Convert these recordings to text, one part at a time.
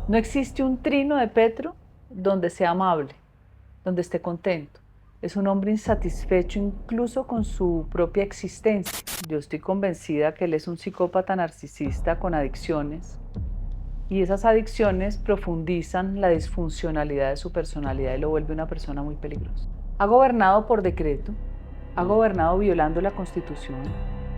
No existe un trino de Petro donde sea amable, donde esté contento. Es un hombre insatisfecho incluso con su propia existencia. Yo estoy convencida que él es un psicópata narcisista con adicciones y esas adicciones profundizan la disfuncionalidad de su personalidad y lo vuelve una persona muy peligrosa. Ha gobernado por decreto, ha gobernado violando la Constitución,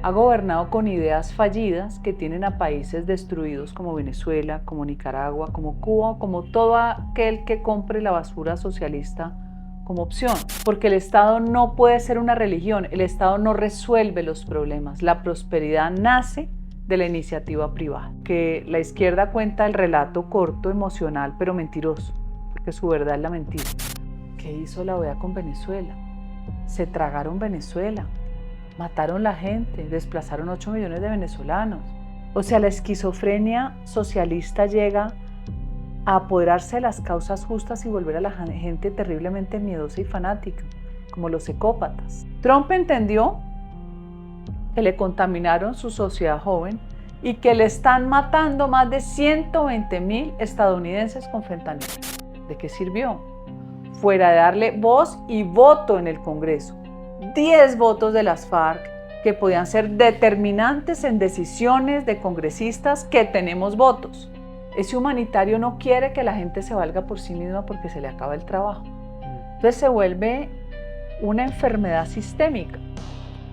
ha gobernado con ideas fallidas que tienen a países destruidos como Venezuela, como Nicaragua, como Cuba, como todo aquel que compre la basura socialista como opción. Porque el Estado no puede ser una religión, el Estado no resuelve los problemas. La prosperidad nace de la iniciativa privada. Que la izquierda cuenta el relato corto, emocional, pero mentiroso, porque su verdad es la mentira. ¿Qué hizo la OEA con Venezuela? Se tragaron Venezuela, mataron la gente, desplazaron 8 millones de venezolanos. O sea, la esquizofrenia socialista llega a apoderarse de las causas justas y volver a la gente terriblemente miedosa y fanática, como los psicópatas. Trump entendió que le contaminaron su sociedad joven y que le están matando más de 120,000 estadounidenses con fentanilo. ¿De qué sirvió? Fuera de darle voz y voto en el Congreso. 10 votos de las FARC que podían ser determinantes en decisiones de congresistas que tenemos votos. Ese humanitario no quiere que la gente se valga por sí misma porque se le acaba el trabajo. Entonces se vuelve una enfermedad sistémica,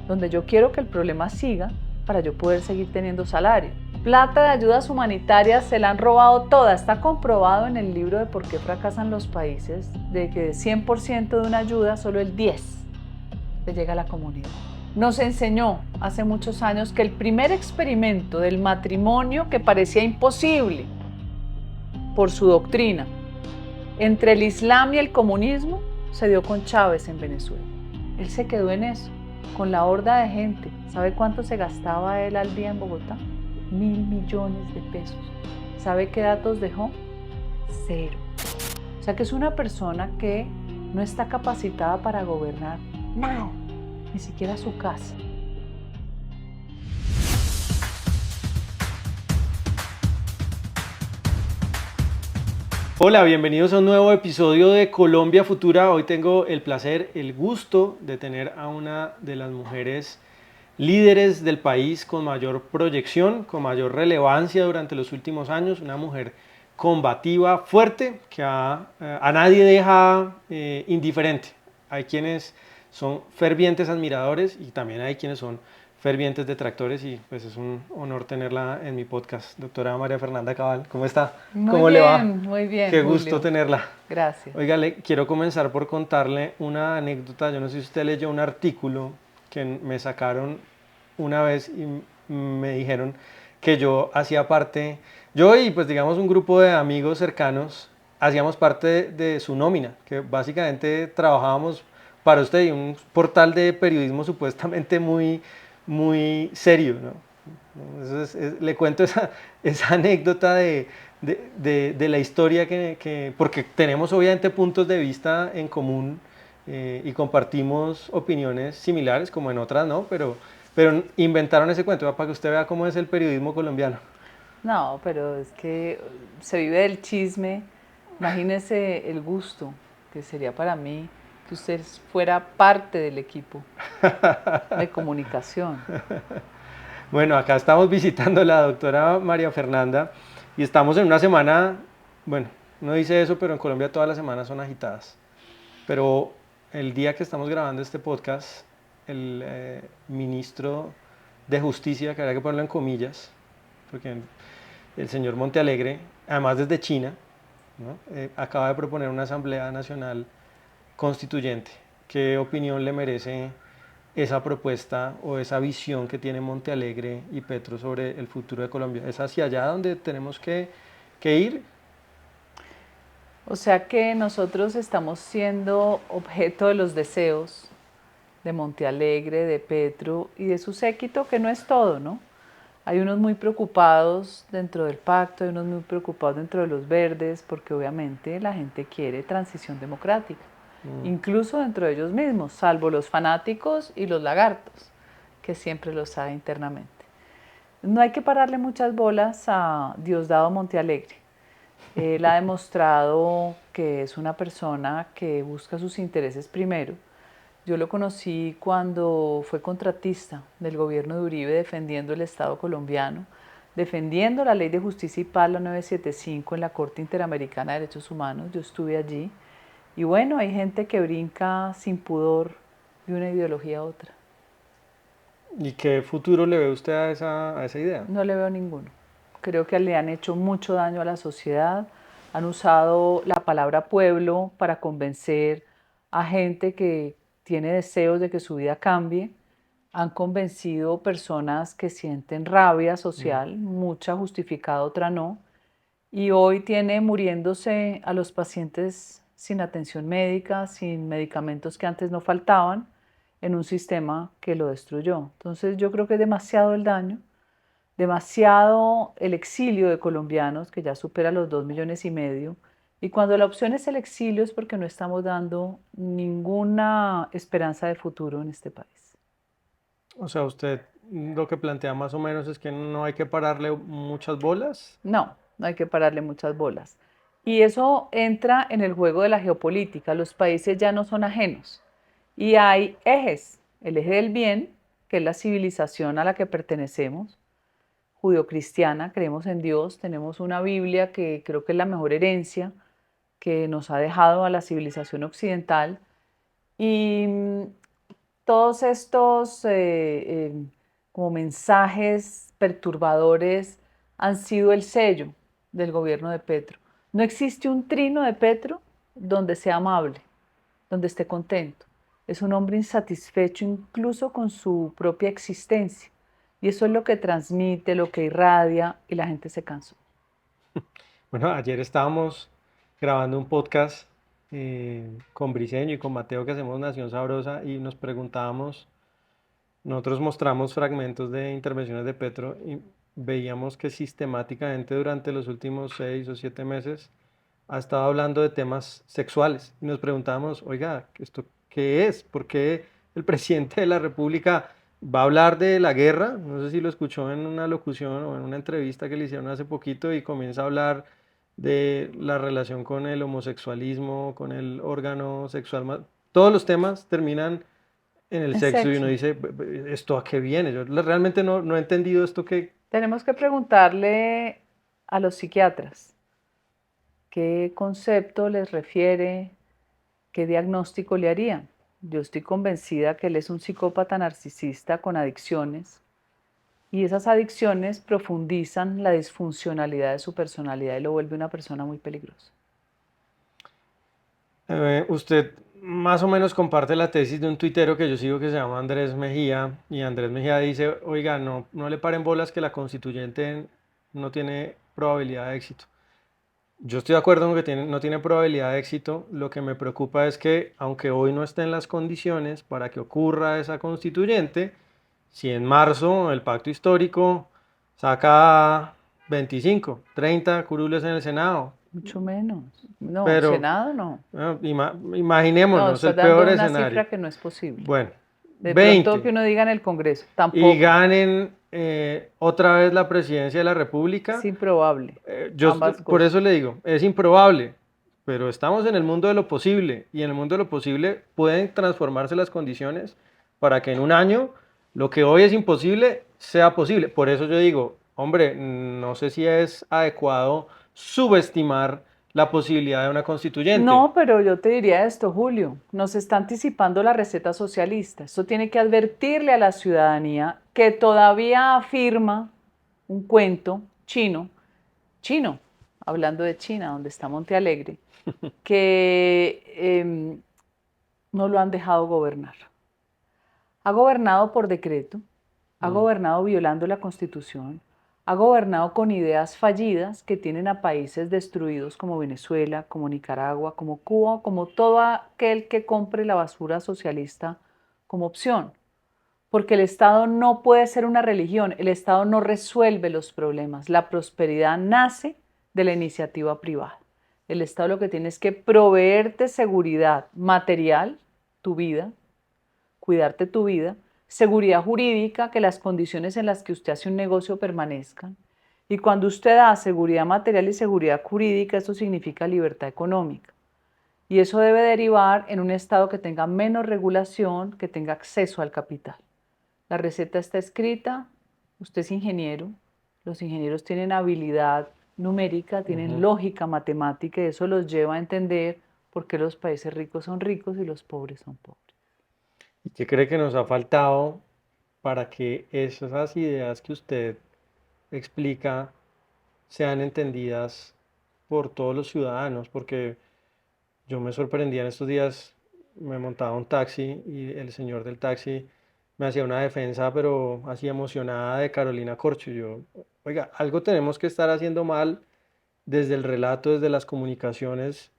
donde yo quiero que el problema siga para yo poder seguir teniendo salario. Plata de ayudas humanitarias se la han robado toda. Está comprobado en el libro de por qué fracasan los países, de que de 100% de una ayuda, solo el 10% le llega a la comunidad. Nos enseñó hace muchos años que el primer experimento del matrimonio, que parecía imposible por su doctrina, entre el Islam y el comunismo, se dio con Chávez en Venezuela. Él se quedó en eso, con la horda de gente. ¿Sabe cuánto se gastaba él al día en Bogotá? 1.000 millones de pesos. ¿Sabe qué datos dejó? Cero. O sea que es una persona que no está capacitada para gobernar nada, ni siquiera su casa. Hola, bienvenidos a un nuevo episodio de Colombia Futura. Hoy tengo el placer, el gusto de tener a una de las mujeres líderes del país con mayor proyección, con mayor relevancia durante los últimos años, una mujer combativa, fuerte, que a nadie deja indiferente. Hay quienes son fervientes admiradores y también hay quienes son fervientes detractores y pues es un honor tenerla en mi podcast. Doctora María Fernanda Cabal, ¿cómo está? ¿Cómo le va? Muy bien, Qué gusto Julio. tenerla. Gracias. Oiga, quiero comenzar por contarle una anécdota. Yo no sé si usted leyó un artículo que me sacaron una vez y me dijeron que yo hacía parte, yo y pues digamos un grupo de amigos cercanos, hacíamos parte de su nómina, que básicamente trabajábamos para usted y un portal de periodismo supuestamente muy serio, ¿no? Entonces, le cuento esa anécdota de la historia porque tenemos obviamente puntos de vista en común y compartimos opiniones similares, como en otras no, pero inventaron ese cuento para que usted vea cómo es el periodismo colombiano. No, pero es que se vive del chisme. Imagínese el gusto que sería para mí que usted fuera parte del equipo de comunicación. Bueno, acá estamos visitando a la doctora María Fernanda y estamos en una semana, bueno, no dice eso, pero en Colombia todas las semanas son agitadas. Pero el día que estamos grabando este podcast, el ministro de Justicia, que habría que ponerlo en comillas, porque el señor Montealegre, además desde China, ¿no? Acaba de proponer una Asamblea Nacional Constituyente. ¿Qué opinión le merece esa propuesta o esa visión que tiene Montealegre y Petro sobre el futuro de Colombia? ¿Es hacia allá donde tenemos que ir? O sea que nosotros estamos siendo objeto de los deseos de Montealegre, de Petro y de su séquito, que no es todo, ¿no? Hay unos muy preocupados dentro del pacto, hay unos muy preocupados dentro de los verdes, porque obviamente la gente quiere transición democrática, incluso dentro de ellos mismos, salvo los fanáticos y los lagartos, que siempre los hay internamente. No hay que pararle muchas bolas a Diosdado Montealegre. Él ha demostrado que es una persona que busca sus intereses primero. Yo lo conocí cuando fue contratista del gobierno de Uribe defendiendo el Estado colombiano, defendiendo la Ley de Justicia y Paz, la 975, en la Corte Interamericana de Derechos Humanos. Yo estuve allí. Y bueno, hay gente que brinca sin pudor de una ideología a otra. ¿Y qué futuro le ve usted a esa idea? No le veo ninguno. Creo que le han hecho mucho daño a la sociedad. Han usado la palabra pueblo para convencer a gente que tiene deseos de que su vida cambie. Han convencido personas que sienten rabia Mm. social, mucha justificada, otra no. Y hoy tiene muriéndose a los pacientes sin atención médica, sin medicamentos que antes no faltaban, en un sistema que lo destruyó. Entonces yo creo que es demasiado el daño, demasiado el exilio de colombianos, que ya supera los 2,5 millones. Y cuando la opción es el exilio es porque no estamos dando ninguna esperanza de futuro en este país. O sea, usted lo que plantea más o menos es que no hay que pararle muchas bolas. No, no hay que pararle muchas bolas. Y eso entra en el juego de la geopolítica. Los países ya no son ajenos. Y hay ejes. El eje del bien, que es la civilización a la que pertenecemos, judeocristiana, creemos en Dios, tenemos una Biblia que creo que es la mejor herencia que nos ha dejado a la civilización occidental. Y todos estos como mensajes perturbadores han sido el sello del gobierno de Petro. No existe un trino de Petro donde sea amable, donde esté contento. Es un hombre insatisfecho incluso con su propia existencia. Y eso es lo que transmite, lo que irradia, y la gente se cansó. Bueno, ayer estábamos grabando un podcast con Briceño y con Mateo que hacemos Nación Sabrosa y nos preguntábamos, nosotros mostramos fragmentos de intervenciones de Petro y veíamos que sistemáticamente durante los últimos 6 o 7 meses ha estado hablando de temas sexuales y nos preguntábamos, oiga, ¿esto qué es? ¿Por qué el presidente de la República va a hablar de la guerra? No sé si lo escuchó en una locución o en una entrevista que le hicieron hace poquito y comienza a hablar de la relación con el homosexualismo, con el órgano sexual. Todos los temas terminan en el En sexo y uno sexo. dice, ¿esto a qué viene? Yo realmente no he entendido esto que... Tenemos que preguntarle a los psiquiatras qué concepto les refiere, qué diagnóstico le harían. Yo estoy convencida que él es un psicópata narcisista con adicciones y esas adicciones profundizan la disfuncionalidad de su personalidad y lo vuelve una persona muy peligrosa. Usted más o menos comparte la tesis de un tuitero que yo sigo que se llama Andrés Mejía y Andrés Mejía dice, oiga, no le paren bolas que la constituyente no tiene probabilidad de éxito. Yo estoy de acuerdo en que no tiene probabilidad de éxito. Lo que me preocupa es que, aunque hoy no estén las condiciones para que ocurra esa constituyente, si en marzo el pacto histórico saca 25, 30 curules en el Senado, Mucho menos. No, pero Senado no. No, imaginémonos estás el dando peor una escenario. cifra que no es posible. Bueno, De pronto que 20 uno diga en el Congreso, y tampoco. ganen otra vez la presidencia de la Es República. improbable. Yo Ambas por cosas. eso le digo, es improbable, pero estamos en el mundo de lo posible y en el mundo de lo posible pueden transformarse las condiciones para que en un año lo que hoy es imposible sea posible. Por eso yo digo, hombre, no sé si es adecuado subestimar la posibilidad de una constituyente. No, pero yo te diría esto, Julio, nos está anticipando la receta socialista. Esto tiene que advertirle a la ciudadanía que todavía afirma un cuento chino, chino, hablando de China, donde está Monte Alegre, que no lo han dejado gobernar. Ha gobernado por decreto, ha Mm. gobernado violando la Constitución, ha gobernado con ideas fallidas que tienen a países destruidos como Venezuela, como Nicaragua, como Cuba, como todo aquel que compre la basura socialista como opción. Porque el Estado no puede ser una religión, el Estado no resuelve los problemas. La prosperidad nace de la iniciativa privada. El Estado lo que tiene es que proveerte seguridad material, tu vida, cuidarte tu vida, seguridad jurídica, que las condiciones en las que usted hace un negocio permanezcan, Y cuando usted da seguridad material y seguridad jurídica, eso significa libertad económica. Y eso debe derivar en un Estado que tenga menos regulación, que tenga acceso al capital. La receta está escrita, usted es ingeniero, los ingenieros tienen habilidad numérica, tienen lógica matemática y eso los lleva a entender por qué los países ricos son ricos y los pobres son pobres. ¿Y qué cree que nos ha faltado para que esas ideas que usted explica sean entendidas por todos los ciudadanos? Porque yo me sorprendía en estos días, me montaba un taxi y el señor del taxi me hacía una defensa, pero así emocionada de Carolina Corcho. Y yo, oiga, algo tenemos que estar haciendo mal desde el relato, desde las comunicaciones,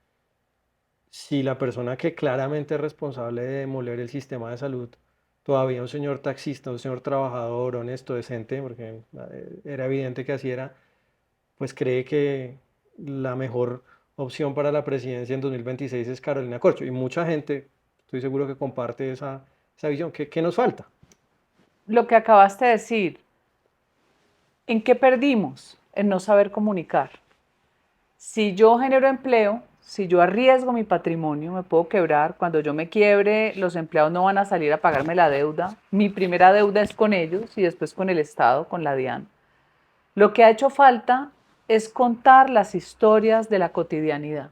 si la persona que claramente es responsable de demoler el sistema de salud, todavía un señor taxista, un señor trabajador, honesto, decente, porque era evidente que así era, pues cree que la mejor opción para la presidencia en 2026 es Carolina Corcho. Y mucha gente, estoy seguro que comparte esa visión. ¿Qué nos falta? Lo que acabaste de decir, ¿en qué perdimos? En no saber comunicar. Si yo genero empleo, si yo arriesgo mi patrimonio, me puedo quebrar. Cuando yo me quiebre, los empleados no van a salir a pagarme la deuda. Mi primera deuda es con ellos y después con el Estado, con la DIAN. Lo que ha hecho falta es contar las historias de la cotidianidad.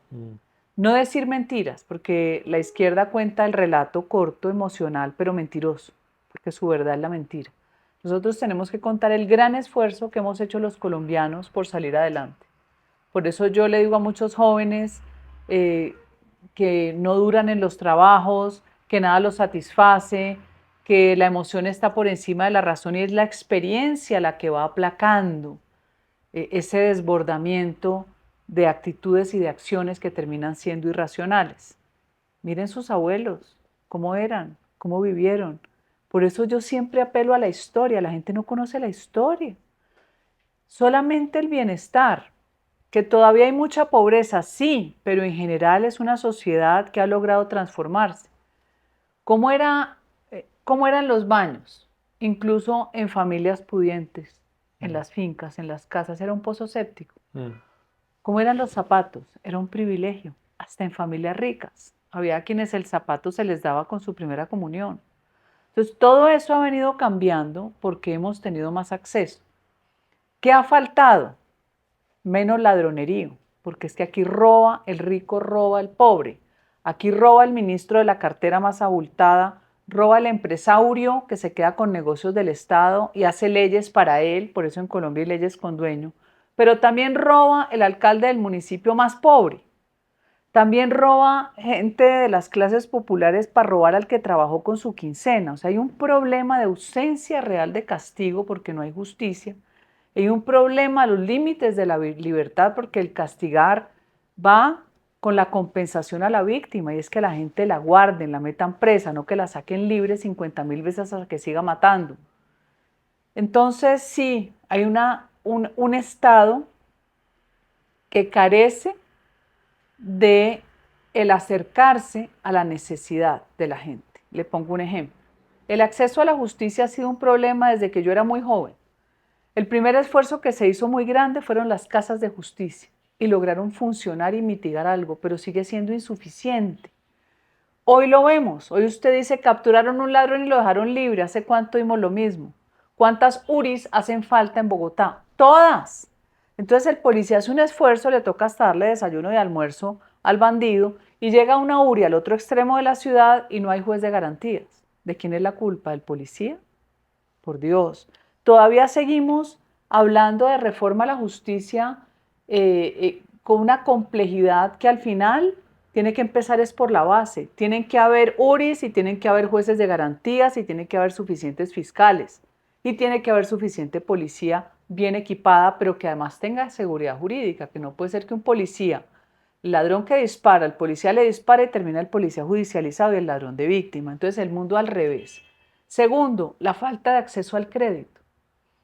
No decir mentiras, porque la izquierda cuenta el relato corto, emocional, pero mentiroso, porque su verdad es la mentira. Nosotros tenemos que contar el gran esfuerzo que hemos hecho los colombianos por salir adelante. Por eso yo le digo a muchos jóvenes que no duran en los trabajos, que nada los satisface, que la emoción está por encima de la razón y es la experiencia la que va aplacando ese desbordamiento de actitudes y de acciones que terminan siendo irracionales. Miren sus abuelos, cómo eran, cómo vivieron. Por eso yo siempre apelo a la historia, la gente no conoce la historia. Solamente el bienestar, que todavía hay mucha pobreza, sí, pero en general es una sociedad que ha logrado transformarse. ¿Cómo eran los baños? Incluso en familias pudientes, en las fincas, en las casas, era un pozo séptico. ¿Cómo eran los zapatos? Era un privilegio, hasta en familias ricas. Había quienes el zapato se les daba con su primera comunión. Entonces, todo eso ha venido cambiando porque hemos tenido más acceso. ¿Qué ha faltado? Menos ladronerío, porque es que aquí roba el rico, roba el pobre. Aquí roba el ministro de la cartera más abultada, roba el empresario que se queda con negocios del Estado y hace leyes para él, por eso en Colombia hay leyes con dueño, pero también roba el alcalde del municipio más pobre. También roba gente de las clases populares para robar al que trabajó con su quincena. O sea, hay un problema de ausencia real de castigo porque no hay justicia. Hay un problema a los límites de la libertad porque el castigar va con la compensación a la víctima y es que la gente la guarden, la metan presa, no que la saquen libre 50.000 veces hasta que siga matando. Entonces sí, hay un Estado que carece de el acercarse a la necesidad de la gente. Le pongo un ejemplo. El acceso a la justicia ha sido un problema desde que yo era muy joven. El primer esfuerzo que se hizo muy grande fueron las casas de justicia y lograron funcionar y mitigar algo, pero sigue siendo insuficiente. Hoy lo vemos, hoy usted dice capturaron un ladrón y lo dejaron libre, ¿hace cuánto vimos lo mismo? ¿Cuántas URIs hacen falta en Bogotá? Todas. Entonces el policía hace un esfuerzo, le toca hasta darle desayuno y almuerzo al bandido y llega una URI al otro extremo de la ciudad y no hay juez de garantías. ¿De quién es la culpa? ¿Del policía? Por Dios. Todavía seguimos hablando de reforma a la justicia con una complejidad que al final tiene que empezar es por la base. Tienen que haber URIs y tienen que haber jueces de garantías y tiene que haber suficientes fiscales y tiene que haber suficiente policía bien equipada, pero que además tenga seguridad jurídica, que no puede ser que un policía, el ladrón que dispara, el policía le dispara y termina el policía judicializado y el ladrón de víctima. Entonces el mundo al revés. Segundo, la falta de acceso al crédito.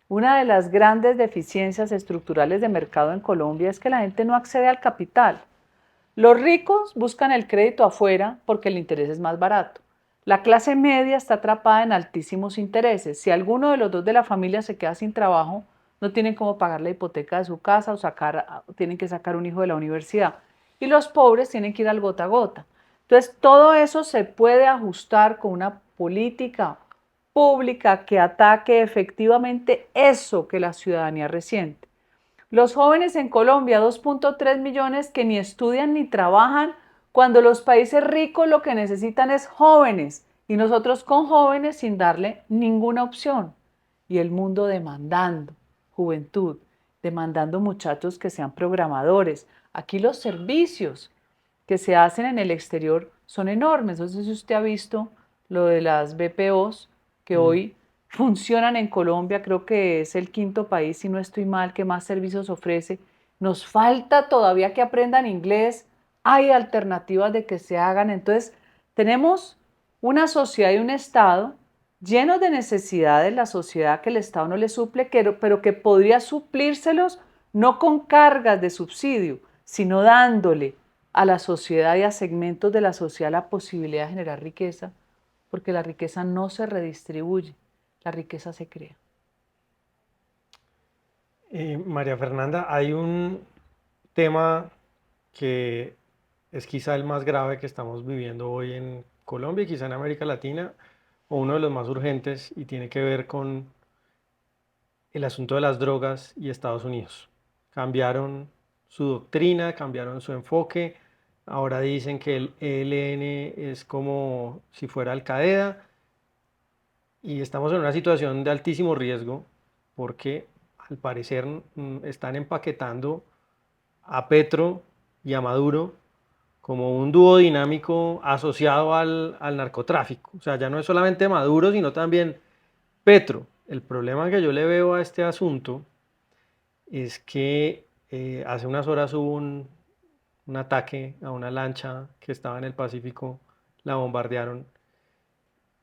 Una de las grandes deficiencias estructurales de mercado en Colombia es que la gente no accede al capital. Los ricos buscan el crédito afuera porque el interés es más barato. La clase media está atrapada en altísimos intereses. Si alguno de los dos de la familia se queda sin trabajo, no tienen cómo pagar la hipoteca de su casa o tienen que sacar un hijo de la universidad. Y los pobres tienen que ir al gota a gota. Entonces, todo eso se puede ajustar con una política pública que ataque efectivamente eso que la ciudadanía resiente. Los jóvenes en Colombia, 2.3 millones que ni estudian ni trabajan, cuando los países ricos lo que necesitan es jóvenes y nosotros con jóvenes sin darle ninguna opción. Y el mundo demandando juventud, demandando muchachos que sean programadores. Aquí los servicios que se hacen en el exterior son enormes. No sé si usted ha visto lo de las BPOs que hoy funcionan en Colombia, creo que es el quinto país, si no estoy mal, que más servicios ofrece. Nos falta todavía que aprendan inglés, hay alternativas de que se hagan. Entonces, tenemos una sociedad y un Estado llenos de necesidades, la sociedad que el Estado no le suple, pero que podría suplírselos no con cargas de subsidio, sino dándole a la sociedad y a segmentos de la sociedad la posibilidad de generar riqueza, porque la riqueza no se redistribuye, la riqueza se crea. María Fernanda, hay un tema que es quizá el más grave que estamos viviendo hoy en Colombia y quizá en América Latina, o uno de los más urgentes, y tiene que ver con el asunto de las drogas y Estados Unidos. Cambiaron su doctrina, cambiaron su enfoque. Ahora dicen que el ELN es como si fuera Al Qaeda y estamos en una situación de altísimo riesgo porque al parecer están empaquetando a Petro y a Maduro como un dúo dinámico asociado al narcotráfico. O sea, ya no es solamente Maduro, sino también Petro. El problema que yo le veo a este asunto es que hace unas horas hubo un ataque a una lancha que estaba en el Pacífico, la bombardearon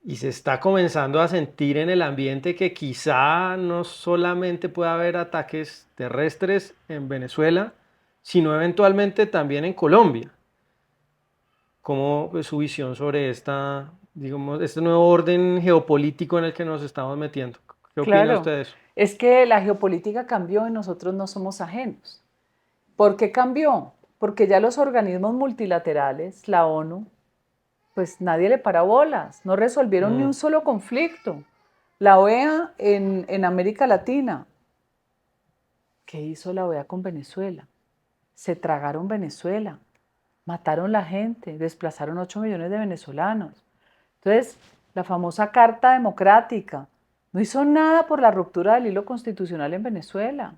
y se está comenzando a sentir en el ambiente que quizá no solamente pueda haber ataques terrestres en Venezuela, sino eventualmente también en Colombia. ¿Cómo es su visión sobre digamos, este nuevo orden geopolítico en el que nos estamos metiendo? ¿Qué opina usted Claro, de eso? es que la geopolítica cambió y nosotros no somos ajenos. ¿Por qué cambió? Porque ya los organismos multilaterales, la ONU, pues nadie le para bolas, no resolvieron ni Mm, un solo conflicto. La OEA en América Latina, ¿qué hizo la OEA con Venezuela? Se tragaron Venezuela, mataron la gente, desplazaron 8 millones de venezolanos. Entonces, la famosa Carta Democrática no hizo nada por la ruptura del hilo constitucional en Venezuela.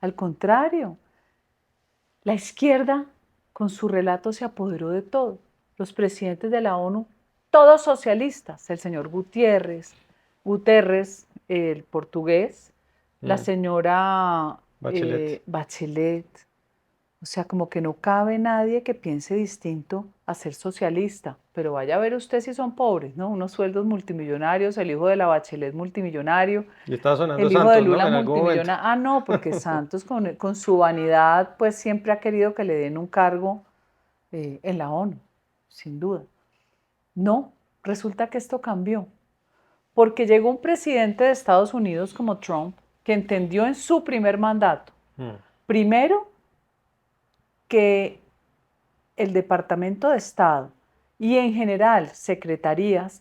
Al contrario, la izquierda con su relato se apoderó de todo. Los presidentes de la ONU, todos socialistas, el señor Guterres, el portugués, la mm, señora Bachelet. Bachelet, o sea, como que no cabe nadie que piense distinto a ser socialista, pero vaya a ver usted si son pobres, ¿no? Unos sueldos multimillonarios, el hijo de la Bachelet multimillonario, Y estaba sonando el hijo de Santos, ¿no? Lula En algún momento. multimillonario. Ah, no, porque Santos con su vanidad, pues siempre ha querido que le den un cargo en la ONU, sin duda. No, resulta que esto cambió, porque llegó un presidente de Estados Unidos como Trump, que entendió en su primer mandato, Mm, primero, que el Departamento de Estado y en general secretarías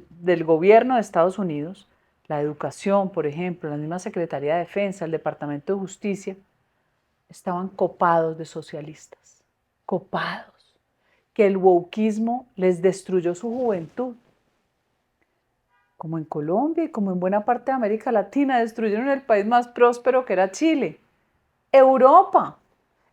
del gobierno de Estados Unidos, la educación, por ejemplo, la misma Secretaría de Defensa, el Departamento de Justicia, estaban copados de socialistas, copados, que el wokismo les destruyó su juventud, como en Colombia y como en buena parte de América Latina, destruyeron el país más próspero que era Chile. Europa.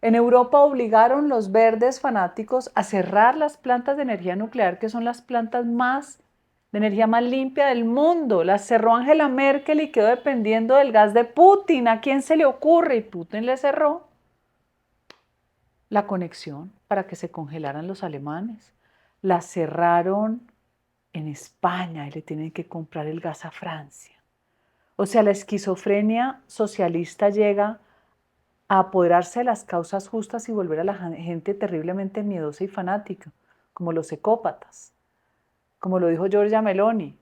En Europa obligaron los verdes fanáticos a cerrar las plantas de energía nuclear, que son las plantas de energía más limpia del mundo. Las cerró Angela Merkel y quedó dependiendo del gas de Putin. ¿A quién se le ocurre? Y Putin le cerró la conexión para que se congelaran los alemanes. La cerraron en España y le tienen que comprar el gas a Francia. O sea, la esquizofrenia socialista llega a apoderarse de las causas justas y volver a la gente terriblemente miedosa y fanática, como los ecópatas. Como lo dijo Giorgia Meloni,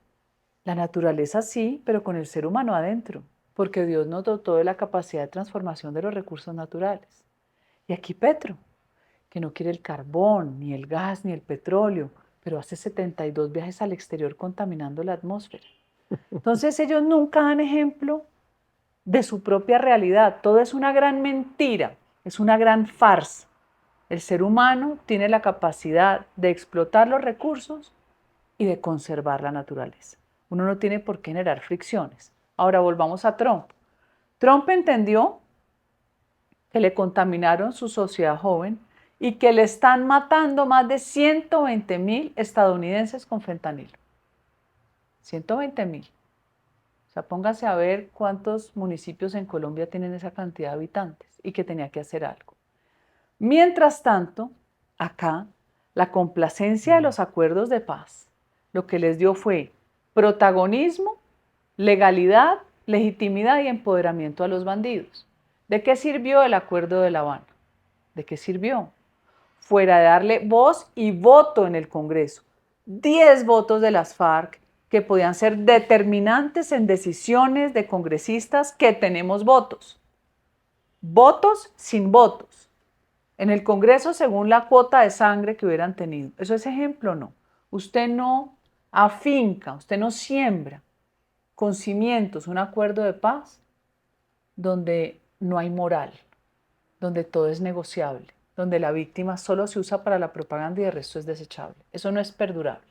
la naturaleza sí, pero con el ser humano adentro. porque Dios nos dotó de la capacidad de transformación de los recursos naturales. Y aquí Petro, que no quiere el carbón, ni el gas, ni el petróleo, pero hace 72 viajes al exterior contaminando la atmósfera. Entonces ellos nunca dan ejemplo de su propia realidad. Todo es una gran mentira, es una gran farsa. El ser humano tiene la capacidad de explotar los recursos y de conservar la naturaleza. Uno no tiene por qué generar fricciones. Ahora volvamos a Trump. Trump entendió que le contaminaron su sociedad joven y que le están matando más de 120,000 estadounidenses con fentanilo. 120,000. O sea, póngase a ver cuántos municipios en Colombia tienen esa cantidad de habitantes y que tenía que hacer algo. Mientras tanto, acá, la complacencia de los acuerdos de paz, lo que les dio fue protagonismo, legalidad, legitimidad y empoderamiento a los bandidos. ¿De qué sirvió el acuerdo de La Habana? ¿De qué sirvió? Fuera de darle voz y voto en el Congreso, 10 votos de las FARC que podían ser determinantes en decisiones de congresistas que tenemos votos. Votos sin votos. En el Congreso según la cuota de sangre que hubieran tenido. ¿Eso es ejemplo o no? Usted no afinca, usted no siembra con cimientos un acuerdo de paz donde no hay moral, donde todo es negociable, donde la víctima solo se usa para la propaganda y el resto es desechable. Eso no es perdurable.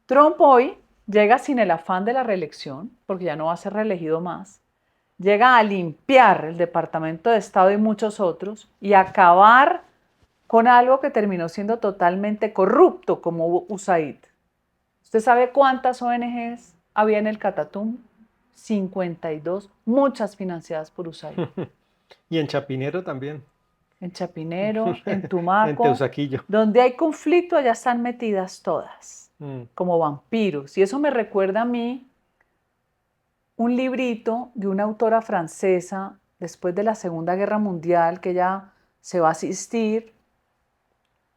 Trump hoy llega sin el afán de la reelección, porque ya no va a ser reelegido más, llega a limpiar el Departamento de Estado y muchos otros y a acabar con algo que terminó siendo totalmente corrupto como USAID. ¿Usted sabe cuántas ONGs había en el Catatumbo? 52, muchas financiadas por USAID. Y en Chapinero también. En Chapinero, en En Tumaco, Teusaquillo. donde hay conflicto, allá están metidas todas, como vampiros. Y eso me recuerda a mí un librito de una autora francesa después de la Segunda Guerra Mundial, que ella se va a asistir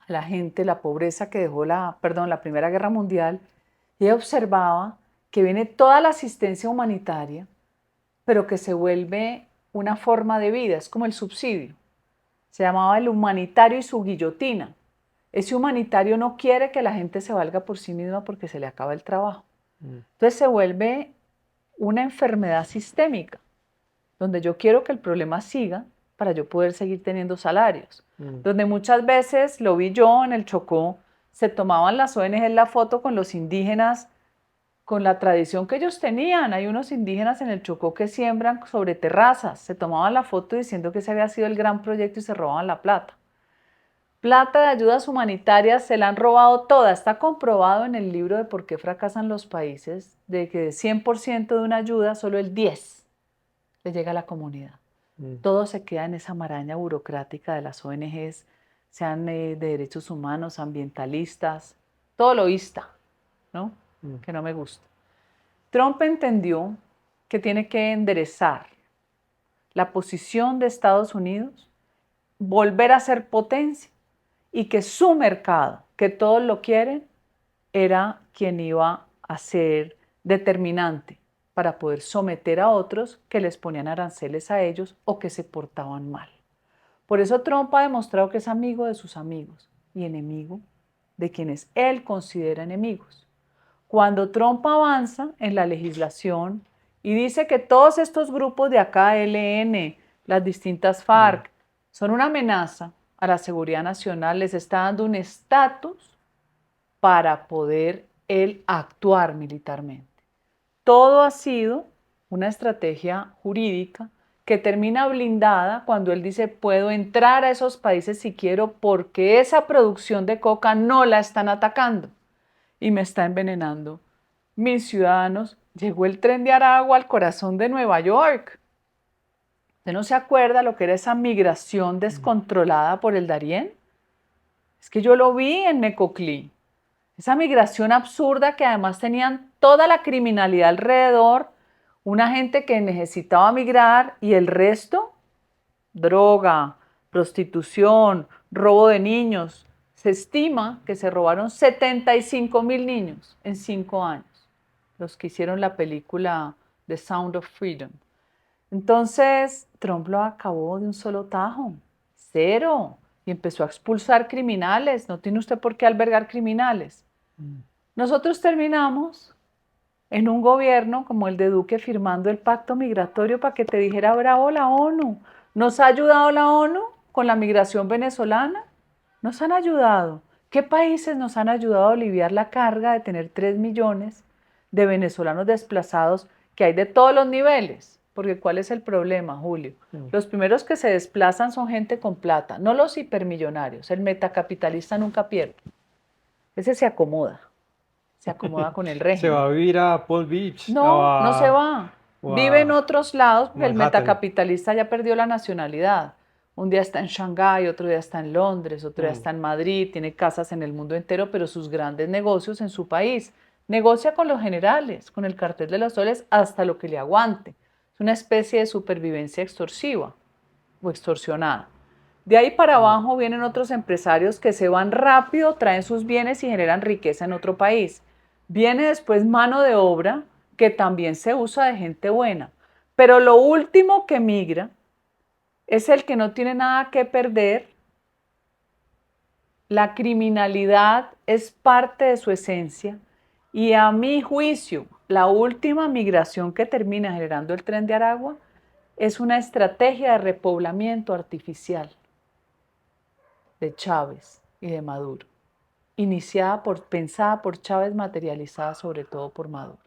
a la gente, la pobreza que dejó la Primera Guerra Mundial, y ella observaba que viene toda la asistencia humanitaria, pero que se vuelve una forma de vida, es como el subsidio. Se llamaba el humanitario y su guillotina. Ese humanitario no quiere que la gente se valga por sí misma porque se le acaba el trabajo. Entonces se vuelve una enfermedad sistémica, donde yo quiero que el problema siga para yo poder seguir teniendo salarios. Donde muchas veces, lo vi yo en el Chocó, se tomaban las ONG la foto con los indígenas, con la tradición que ellos tenían. Hay unos indígenas en el Chocó que siembran sobre terrazas, se tomaban la foto diciendo que ese había sido el gran proyecto y se robaban la plata. Plata de ayudas humanitarias se la han robado toda. Está comprobado en el libro de por qué fracasan los países, de que de 100% de una ayuda, solo el 10 le llega a la comunidad. Todo se queda en esa maraña burocrática de las ONGs, sean de derechos humanos, ambientalistas, todo lo ista, ¿no? Que no me gusta. Trump entendió que tiene que enderezar la posición de Estados Unidos, volver a ser potencia y que su mercado, que todos lo quieren, era quien iba a ser determinante para poder someter a otros que les ponían aranceles a ellos o que se portaban mal. Por eso Trump ha demostrado que es amigo de sus amigos y enemigo de quienes él considera enemigos. Cuando Trump avanza en la legislación y dice que todos estos grupos de acá, ELN, las distintas FARC, son una amenaza a la seguridad nacional, les está dando un estatus para poder él actuar militarmente. Todo ha sido una estrategia jurídica que termina blindada cuando él dice puedo entrar a esos países si quiero porque esa producción de coca no la están atacando y me está envenenando. Mis ciudadanos, llegó el tren de Aragua al corazón de Nueva York. ¿Usted no se acuerda lo que era esa migración descontrolada por el Darién? Es que yo lo vi en Mecoclí. Esa migración absurda que además tenían toda la criminalidad alrededor, una gente que necesitaba migrar y el resto, droga, prostitución, robo de niños. Se estima que se robaron 75,000 niños en 5 años, los que hicieron la película The Sound of Freedom. Entonces, Trump lo acabó de un solo tajo, cero, y empezó a expulsar criminales. No tiene usted por qué albergar criminales. Nosotros terminamos en un gobierno como el de Duque firmando el pacto migratorio para que te dijera bravo la ONU. ¿Nos ha ayudado la ONU con la migración venezolana? Nos han ayudado. ¿Qué países nos han ayudado a aliviar la carga de tener 3 millones de venezolanos desplazados que hay de todos los niveles? Porque ¿cuál es el problema, Julio? Los primeros que se desplazan son gente con plata, no los hipermillonarios. El metacapitalista nunca pierde. Ese se acomoda con el Se va régimen. a vivir a Palm Beach No, no se va. o Vive en a otros lados porque el Manhattan. metacapitalista ya perdió la nacionalidad. Un día está en Shanghái, otro día está en Londres, otro día Mm. está en Madrid, tiene casas en el mundo entero, pero sus grandes negocios en su país. Negocia con los generales, con el cartel de los soles, hasta lo que le aguante. Es una especie de supervivencia extorsiva o extorsionada. De ahí para abajo vienen otros empresarios que se van rápido, traen sus bienes y generan riqueza en otro país. Viene después mano de obra que también se usa de gente buena. Pero lo último que migra es el que no tiene nada que perder. La criminalidad es parte de su esencia y a mi juicio, la última migración que termina generando el Tren de Aragua es una estrategia de repoblamiento artificial de Chávez y de Maduro, pensada por Chávez, materializada sobre todo por Maduro.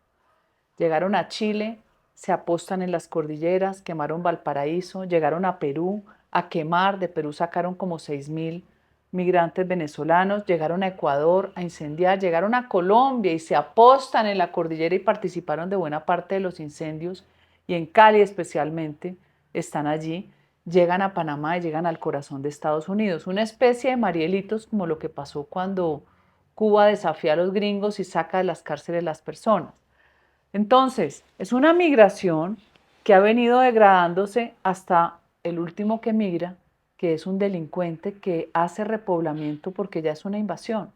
Llegaron a Chile, se apostan en las cordilleras, quemaron Valparaíso, llegaron a Perú a quemar, de Perú sacaron como 6.000 migrantes venezolanos, llegaron a Ecuador a incendiar, llegaron a Colombia y se apostan en la cordillera y participaron de buena parte de los incendios, y en Cali especialmente están allí, llegan a Panamá y llegan al corazón de Estados Unidos, una especie de Marielitos como lo que pasó cuando Cuba desafía a los gringos y saca de las cárceles las personas. Entonces, es una migración que ha venido degradándose hasta el último que migra, que es un delincuente que hace repoblamiento porque ya es una invasión.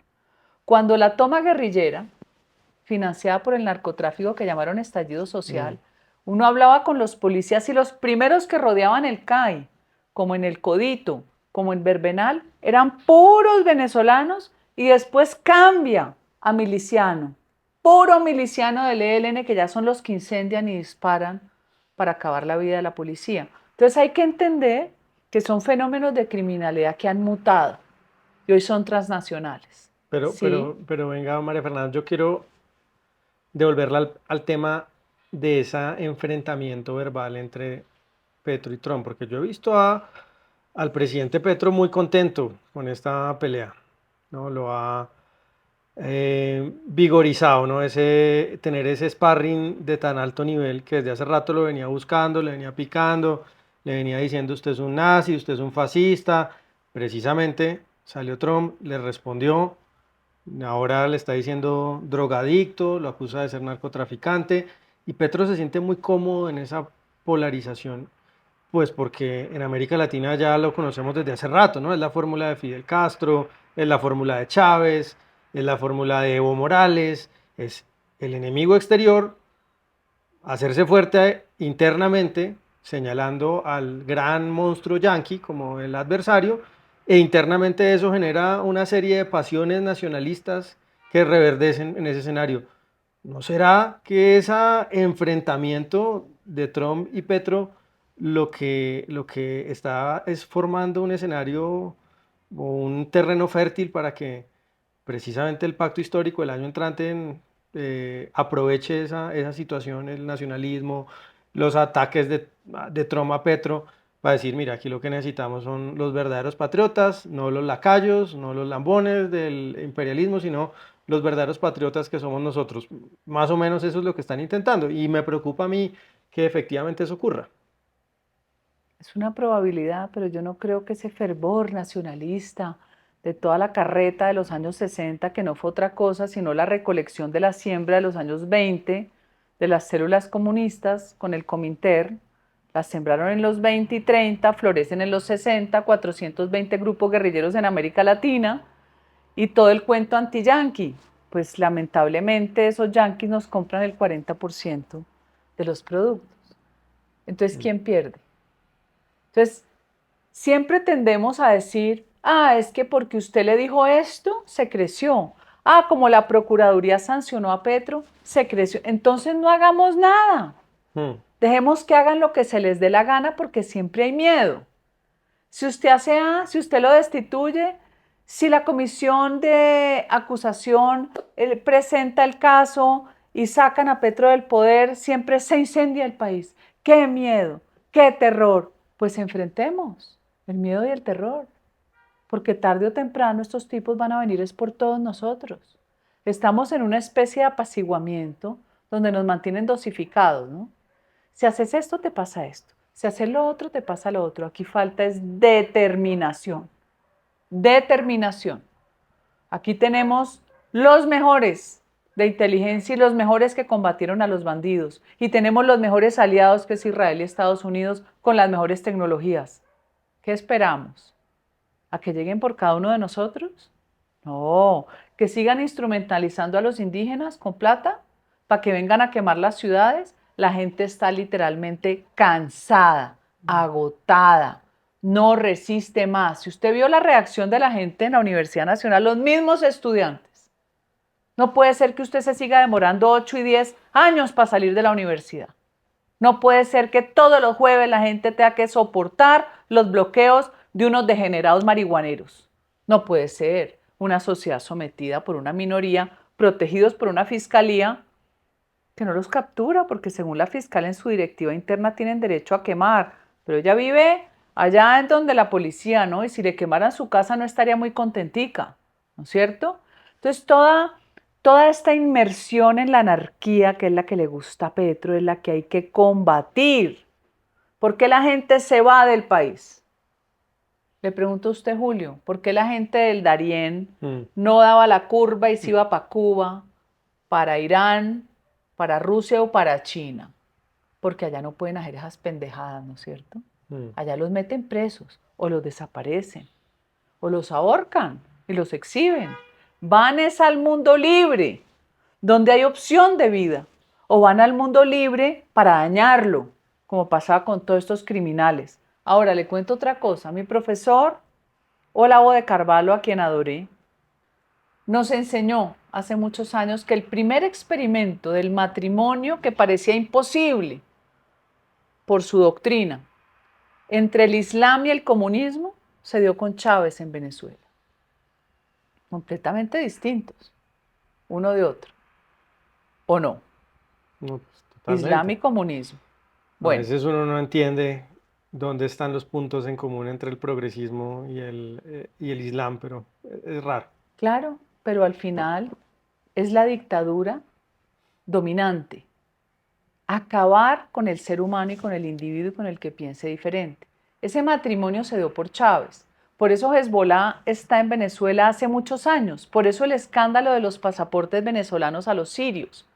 Cuando la toma guerrillera, financiada por el narcotráfico que llamaron estallido social, uno hablaba con los policías y los primeros que rodeaban el CAI, como en el Codito, como en Verbenal, eran puros venezolanos y después cambia a miliciano, puro miliciano del ELN que ya son los que incendian y disparan para acabar la vida de la policía. Entonces hay que entender que son fenómenos de criminalidad que han mutado y hoy son transnacionales. ¿Sí? Pero venga, María Fernanda, yo quiero devolverla al tema de ese enfrentamiento verbal entre Petro y Trump, porque yo he visto al presidente Petro muy contento con esta pelea, ¿no? Lo ha vigorizado, ¿no? Tener ese sparring de tan alto nivel que desde hace rato lo venía buscando, le venía picando, le venía diciendo usted es un nazi, usted es un fascista. Precisamente salió Trump, le respondió, ahora le está diciendo drogadicto, lo acusa de ser narcotraficante y Petro se siente muy cómodo en esa polarización, pues porque en América Latina ya lo conocemos desde hace rato, ¿no? Es la fórmula de Fidel Castro, es la fórmula de Chávez, es la fórmula de Evo Morales, es el enemigo exterior, hacerse fuerte internamente, señalando al gran monstruo yanqui como el adversario, e internamente eso genera una serie de pasiones nacionalistas que reverdecen en ese escenario. ¿No será que ese enfrentamiento de Trump y Petro lo que está es formando un escenario o un terreno fértil para que precisamente el pacto histórico del año entrante aproveche esa situación, el nacionalismo, los ataques de Trump a Petro, para decir, mira, aquí lo que necesitamos son los verdaderos patriotas, no los lacayos, no los lambones del imperialismo, sino los verdaderos patriotas que somos nosotros? Más o menos eso es lo que están intentando y me preocupa a mí que efectivamente eso ocurra. Es una probabilidad, pero yo no creo que ese fervor nacionalista de toda la carreta de los años 60, que no fue otra cosa sino la recolección de la siembra de los años 20 de las células comunistas con el Comintern, las sembraron en los 20 y 30, florecen en los 60, 420 grupos guerrilleros en América Latina y todo el cuento anti-yanqui. Pues lamentablemente esos yanquis nos compran el 40% de los productos. Entonces, ¿quién pierde? Entonces, siempre tendemos a decir, es que porque usted le dijo esto, se creció. Como la Procuraduría sancionó a Petro, se creció. Entonces no hagamos nada. Dejemos que hagan lo que se les dé la gana porque siempre hay miedo. Si usted hace si usted lo destituye, si la comisión de acusación presenta el caso y sacan a Petro del poder, siempre se incendia el país. ¡Qué miedo! ¡Qué terror! Pues enfrentemos el miedo y el terror, porque tarde o temprano estos tipos van a venir es por todos nosotros. Estamos en una especie de apaciguamiento donde nos mantienen dosificados, ¿no? Si haces esto, te pasa esto. Si haces lo otro, te pasa lo otro. Aquí falta es determinación. Determinación. Aquí tenemos los mejores de inteligencia y los mejores que combatieron a los bandidos. Y tenemos los mejores aliados que es Israel y Estados Unidos con las mejores tecnologías. ¿Qué esperamos? ¿A que lleguen por cada uno de nosotros? No, que sigan instrumentalizando a los indígenas con plata para que vengan a quemar las ciudades. La gente está literalmente cansada, agotada, no resiste más. Si usted vio la reacción de la gente en la Universidad Nacional, los mismos estudiantes. No puede ser que usted se siga demorando 8 y 10 años para salir de la universidad. No puede ser que todos los jueves la gente tenga que soportar los bloqueos de unos degenerados marihuaneros. No puede ser una sociedad sometida por una minoría, protegidos por una fiscalía que no los captura, porque según la fiscal en su directiva interna tienen derecho a quemar, pero ella vive allá en donde la policía, ¿no? Y si le quemaran su casa no estaría muy contentica, ¿no es cierto? Entonces toda esta inmersión en la anarquía, que es la que le gusta a Petro, es la que hay que combatir. ¿Por qué la gente se va del país? Le pregunto a usted, Julio, ¿por qué la gente del Darién no daba la curva y se iba para Cuba, para Irán, para Rusia o para China? Porque allá no pueden hacer esas pendejadas, ¿no es cierto? Allá los meten presos o los desaparecen o los ahorcan y los exhiben. Van es al mundo libre, donde hay opción de vida, o van al mundo libre para dañarlo, como pasaba con todos estos criminales. Ahora le cuento otra cosa. Mi profesor, Olavo de Carvalho, a quien adoré, nos enseñó hace muchos años que el primer experimento del matrimonio que parecía imposible por su doctrina entre el Islam y el comunismo se dio con Chávez en Venezuela. Completamente distintos, uno de otro. ¿O no? No, pues, totalmente. Islam y comunismo. A veces uno no entiende dónde están los puntos en común entre el progresismo y el Islam, pero es raro. Claro, pero al final es la dictadura dominante. Acabar con el ser humano y con el individuo y con el que piense diferente. Ese matrimonio se dio por Chávez. Por eso Hezbollah está en Venezuela hace muchos años. Por eso el escándalo de los pasaportes venezolanos a los sirios.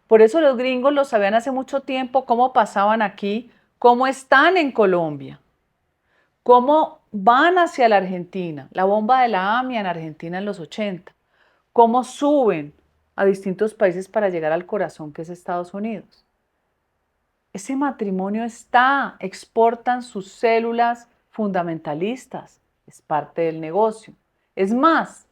Por eso los gringos lo sabían hace mucho tiempo, cómo pasaban aquí, cómo están en Colombia, cómo van hacia la Argentina, la bomba de la AMIA en Argentina en los 80, cómo suben a distintos países para llegar al corazón que es Estados Unidos. Ese matrimonio exportan sus células fundamentalistas, es parte del negocio. Es más,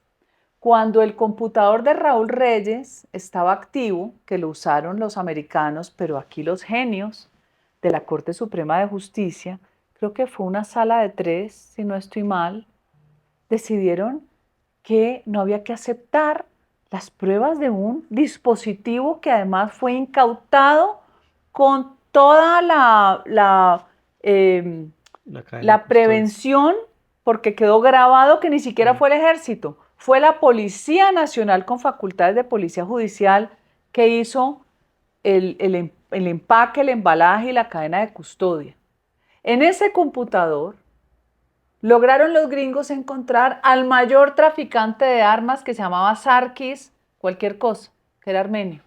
cuando el computador de Raúl Reyes estaba activo, que lo usaron los americanos, pero aquí los genios de la Corte Suprema de Justicia, creo que fue una sala de 3, si no estoy mal, decidieron que no había que aceptar las pruebas de un dispositivo que además fue incautado con toda la prevención, porque quedó grabado que ni siquiera fue el ejército, fue la Policía Nacional con facultades de policía judicial que hizo el empaque, el embalaje y la cadena de custodia. En ese computador lograron los gringos encontrar al mayor traficante de armas que se llamaba Sarkis, cualquier cosa, que era armenio.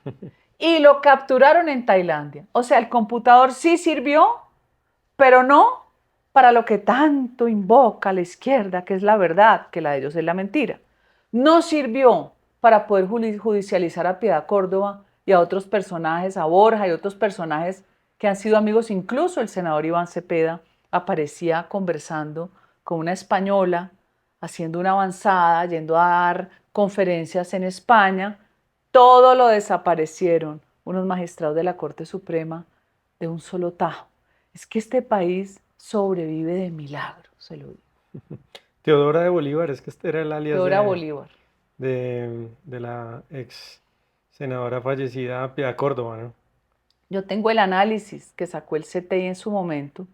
Y lo capturaron en Tailandia. O sea, el computador sí sirvió, pero no para lo que tanto invoca la izquierda, que es la verdad, que la de ellos es la mentira. No sirvió para poder judicializar a Piedad Córdoba y a otros personajes, a Borja y otros personajes que han sido amigos, incluso el senador Iván Cepeda aparecía conversando con una española, haciendo una avanzada, yendo a dar conferencias en España. Todo lo desaparecieron unos magistrados de la Corte Suprema de un solo tajo. Es que este país sobrevive de milagro, se lo digo. Teodora de Bolívar, es que este era el alias Teodora Bolívar. de la ex senadora fallecida Piedad Córdoba, ¿no? Yo tengo el análisis que sacó el CTI en su momento,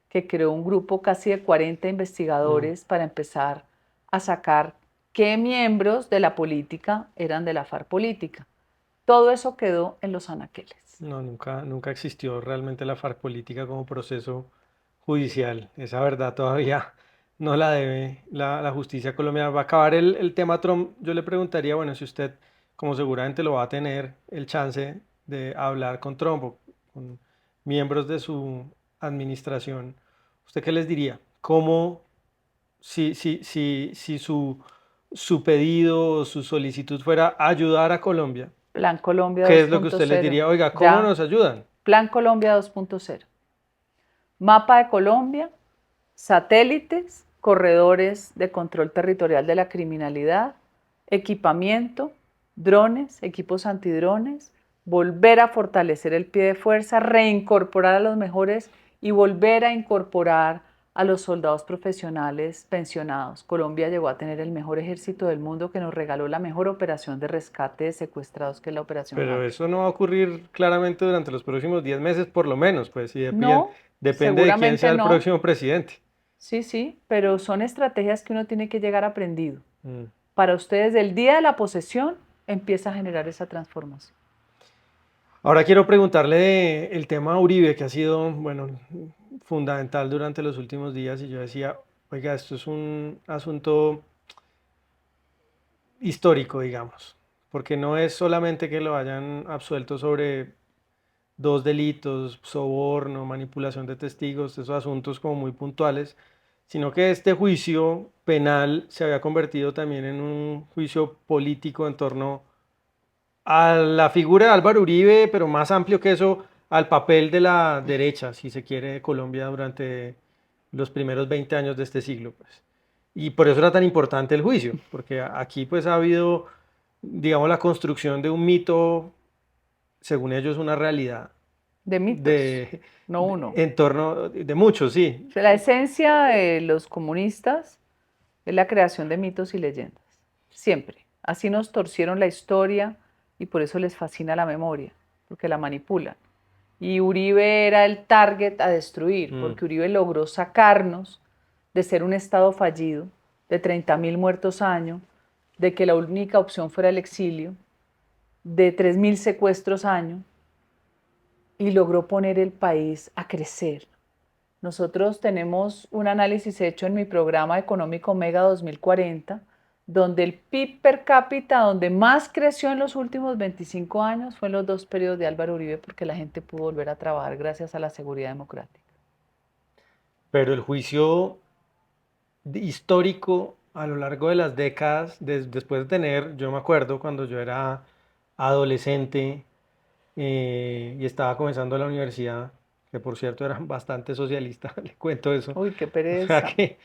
que creó un grupo casi de 40 investigadores para empezar a sacar qué miembros de la política eran de la FARC política. Todo eso quedó en los anaqueles. No, nunca existió realmente la FARC política como proceso judicial. Esa verdad todavía no la debe la justicia colombiana. Va a acabar el tema Trump. Yo le preguntaría, bueno, si usted, como seguramente lo va a tener el chance de hablar con Trump o con miembros de su administración, ¿usted qué les diría? ¿Cómo, si su pedido o su solicitud fuera ayudar a Colombia? Plan Colombia ¿Qué es lo que usted les 2.0. diría? Oiga, ¿cómo Ya. nos ayudan? Plan Colombia 2.0. Mapa de Colombia, satélites, corredores de control territorial de la criminalidad, equipamiento, drones, equipos antidrones, volver a fortalecer el pie de fuerza, reincorporar a los mejores y volver a incorporar a los soldados profesionales pensionados. Colombia llegó a tener el mejor ejército del mundo que nos regaló la mejor operación de rescate de secuestrados, que es la Operación Pero Jaque. eso no va a ocurrir claramente durante los próximos 10 meses, por lo menos, pues, y No, depende de quién sea seguramente el no. próximo presidente. Sí, pero son estrategias que uno tiene que llegar aprendido. Mm. Para ustedes, del día de la posesión, empieza a generar esa transformación. Ahora quiero preguntarle el tema Uribe, que ha sido, bueno, fundamental durante los últimos días, y yo decía, oiga, esto es un asunto histórico, digamos, porque no es solamente que lo hayan absuelto sobre dos delitos, soborno, manipulación de testigos, esos asuntos como muy puntuales, sino que este juicio penal se había convertido también en un juicio político en torno a la figura de Álvaro Uribe, pero más amplio que eso, al papel de la derecha, si se quiere, de Colombia durante los primeros 20 años de este siglo, pues. Y por eso era tan importante el juicio, porque aquí pues ha habido, digamos, la construcción de un mito, según ellos, una realidad De mitos, no uno. en torno de muchos, sí. O sea, la esencia de los comunistas es la creación de mitos y leyendas. Siempre. Así nos torcieron la historia y por eso les fascina la memoria, porque la manipulan. Y Uribe era el target a destruir, porque Uribe logró sacarnos de ser un Estado fallido, de 30.000 muertos año, de que la única opción fuera el exilio, de 3.000 secuestros año, y logró poner el país a crecer. Nosotros tenemos un análisis hecho en mi programa económico Mega 2040, donde el PIB per cápita, donde más creció en los últimos 25 años, fue en los 2 periodos de Álvaro Uribe, porque la gente pudo volver a trabajar gracias a la seguridad democrática. Pero el juicio histórico a lo largo de las décadas, después de tener, yo me acuerdo cuando yo era adolescente y estaba comenzando la universidad, que por cierto era bastante socialista, le cuento eso, Uy, qué o sea pereza. que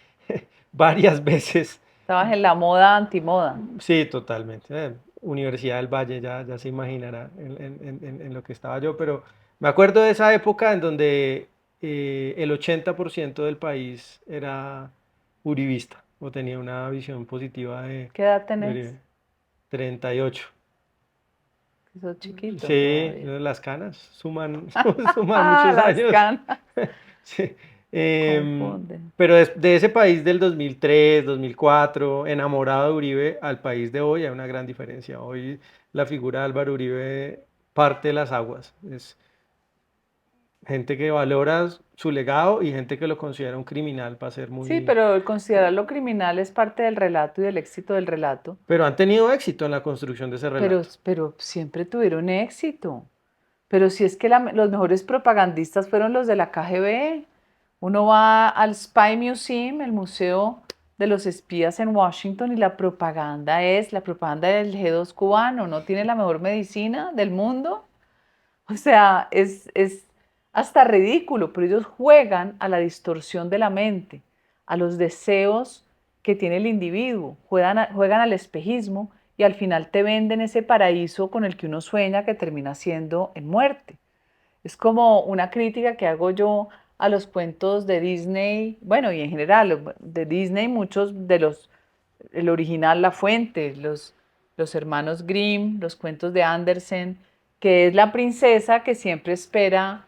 varias veces, Estabas en la moda antimoda. sí, totalmente, Universidad del Valle, ya se imaginará en lo que estaba yo, pero me acuerdo de esa época en donde el 80% del país era uribista o tenía una visión positiva ¿Qué edad de tenés? Uribe. 38. Que sos chiquito Sí, todavía. las canas suman muchos Las años. canas Sí. Em, confunden. pero de ese país del 2003, 2004, enamorado de Uribe, al país de hoy hay una gran diferencia. Hoy la figura de Álvaro Uribe parte las aguas. Es gente que valora su legado y gente que lo considera un criminal para ser Sí, muy... pero el considerarlo criminal es parte del relato y del éxito del relato. Pero han tenido éxito en la construcción de ese relato. Pero siempre tuvieron éxito. Pero si es que los mejores propagandistas fueron los de la KGB. Uno va al Spy Museum, el museo de los espías en Washington, y la propaganda del G2 cubano. ¿No tiene la mejor medicina del mundo? O sea, hasta ridículo, pero ellos juegan a la distorsión de la mente, a los deseos que tiene el individuo, juegan al espejismo y al final te venden ese paraíso con el que uno sueña que termina siendo en muerte. Es como una crítica que hago yo a los cuentos de Disney, bueno, y en general de Disney, muchos de los, el original La Fuente, los hermanos Grimm, los cuentos de Andersen, que es la princesa que siempre espera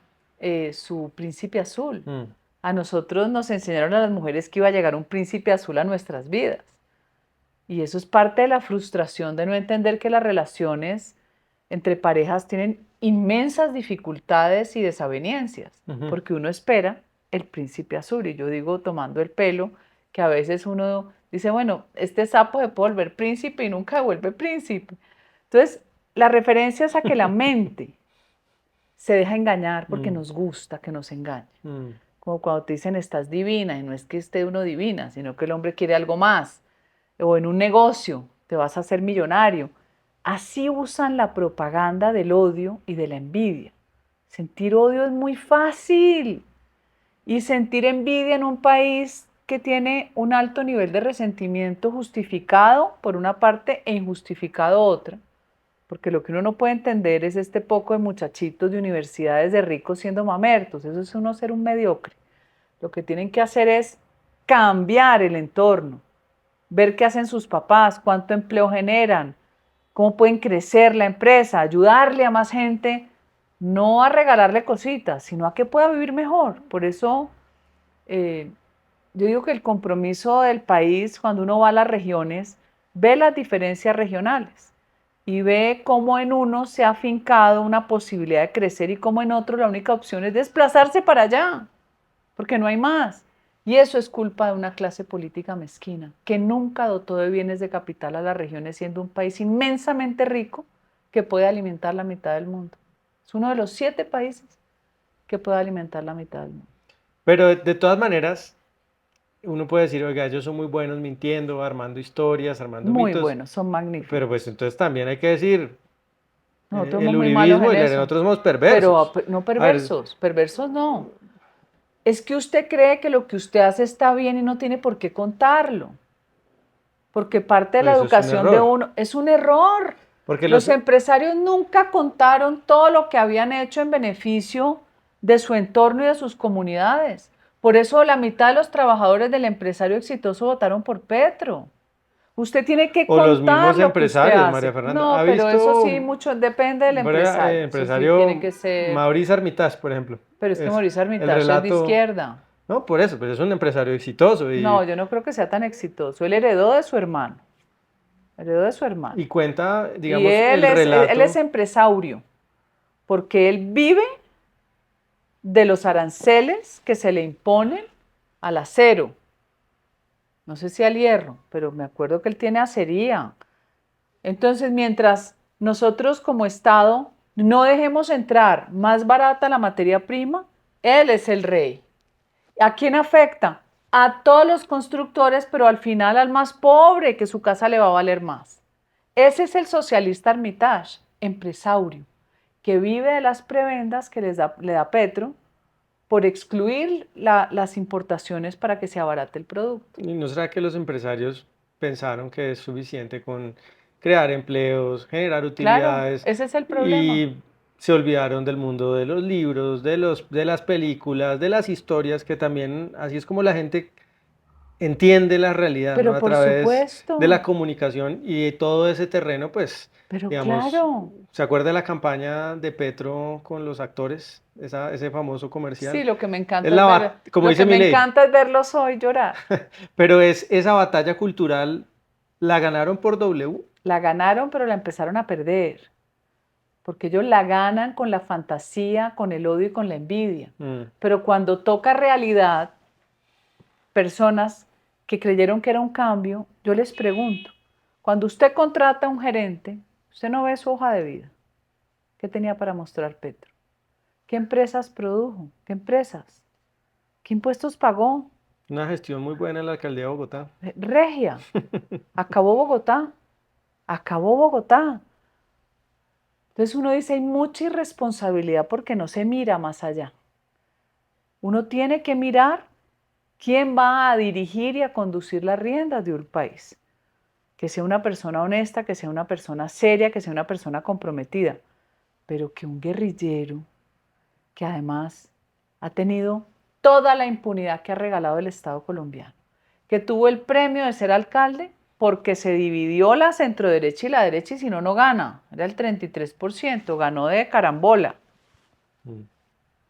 su príncipe azul. Mm. A nosotros nos enseñaron a las mujeres que iba a llegar un príncipe azul a nuestras vidas. Y eso es parte de la frustración de no entender que las relaciones entre parejas tienen inmensas dificultades y desavenencias, Ujú. porque uno espera el príncipe azul. Y yo digo, tomando el pelo, que a veces uno dice, bueno, este sapo se puede volver príncipe y nunca vuelve príncipe. Entonces, la referencia es a que la mente se deja engañar porque Mm. nos gusta que nos engañe. Mm. Como cuando te dicen estás divina, y no es que esté uno divina, sino que el hombre quiere algo más. O en un negocio, te vas a hacer millonario. Así usan la propaganda del odio y de la envidia. Sentir odio es muy fácil. Y sentir envidia en un país que tiene un alto nivel de resentimiento justificado por una parte e injustificado otra. Porque lo que uno no puede entender es este poco de muchachitos de universidades de ricos siendo mamertos. Eso es uno ser un mediocre. Lo que tienen que hacer es cambiar el entorno, ver qué hacen sus papás, cuánto empleo generan, cómo pueden crecer la empresa, ayudarle a más gente, no a regalarle cositas, sino a que pueda vivir mejor. Por eso eh, yo digo que el compromiso del país, cuando uno va a las regiones, ve las diferencias regionales y ve cómo en uno se ha afincado una posibilidad de crecer y cómo en otro la única opción es desplazarse para allá, porque no hay más. Y eso es culpa de una clase política mezquina, que nunca dotó de bienes de capital a las regiones, siendo un país inmensamente rico que puede alimentar la mitad del mundo. Es uno de los 7 países que puede alimentar la mitad del mundo. Pero de todas maneras, uno puede decir, oiga, ellos son muy buenos mintiendo, armando historias, armando Muy mitos, buenos, son pero magníficos. pues entonces también hay que decir, Nosotros el somos muy malos uribismo en y eso, nosotros somos pero perversos. no A ver, perversos, perversos no. Es que usted cree que lo que usted hace está bien y no tiene por qué contarlo, porque parte de la pues eso es un educación de error, uno es un error. porque Los los, empresarios nunca contaron todo lo que habían hecho en beneficio de su entorno y de sus comunidades. Por eso la mitad de los trabajadores del empresario exitoso votaron por Petro. Usted tiene que o los contar mismos lo que usted empresarios, María hace. Fernanda, No, ¿ha pero eso visto sí, mucho depende del el empresario. Eso sí tiene empresario que ser. Maurice Armitage, por ejemplo? Pero es que Es Mauricio el Armitage es de relato, izquierda. no, por eso, pero es un empresario exitoso No, yo no creo que sea tan exitoso. Él heredó de su hermano. Heredó de su hermano. y cuenta, Y digamos, él el es relato. empresario, porque él vive de los aranceles que se le imponen al acero. No sé si al hierro, pero me acuerdo que él tiene acería. Entonces, mientras nosotros como Estado no dejemos entrar más barata la materia prima, él es el rey. ¿A quién afecta? A todos los constructores, pero al final al más pobre, que su casa le va a valer más. Ese es el socialista Armitage, empresario, que vive de las prebendas que le da Petro por excluir las importaciones para que se abarate el producto. ¿Y no será que los empresarios pensaron que es suficiente con crear empleos, generar Claro, utilidades ese es el problema. y se olvidaron del mundo de los libros, de las películas, de las historias, que también así es como la gente entiende la realidad, ¿no? Pero A por través de la supuesto, comunicación y todo ese terreno, pues, pero digamos, claro. ¿se acuerda de la campaña de Petro con los actores? Ese famoso Sí, comercial. lo que me Es encanta es ver, como lo dice que me Milei, encanta es verlos hoy llorar. pero es esa batalla cultural, ¿la ganaron por W? La ganaron, pero la empezaron a perder, porque ellos la ganan con la fantasía, con el odio y con la envidia. Mm. Pero cuando toca realidad, personas que creyeron que era un cambio, yo les pregunto, cuando usted contrata a un gerente, usted no ve su hoja de vida. ¿Qué tenía para mostrar Petro? ¿Qué empresas produjo? ¿Qué empresas? ¿Qué impuestos pagó? Una gestión muy buena en la alcaldía de Bogotá. Regia. Acabó Bogotá. Acabó Bogotá. Entonces uno dice, hay mucha irresponsabilidad porque no se mira más allá. Uno tiene que mirar quién va a dirigir y a conducir las riendas de un país. Que sea una persona honesta, que sea una persona seria, que sea una persona comprometida. Pero que un guerrillero, que además ha tenido toda la impunidad que ha regalado el Estado colombiano, que tuvo el premio de ser alcalde porque se dividió la centroderecha y la derecha y si no, no gana. Era el 33%, ganó de carambola.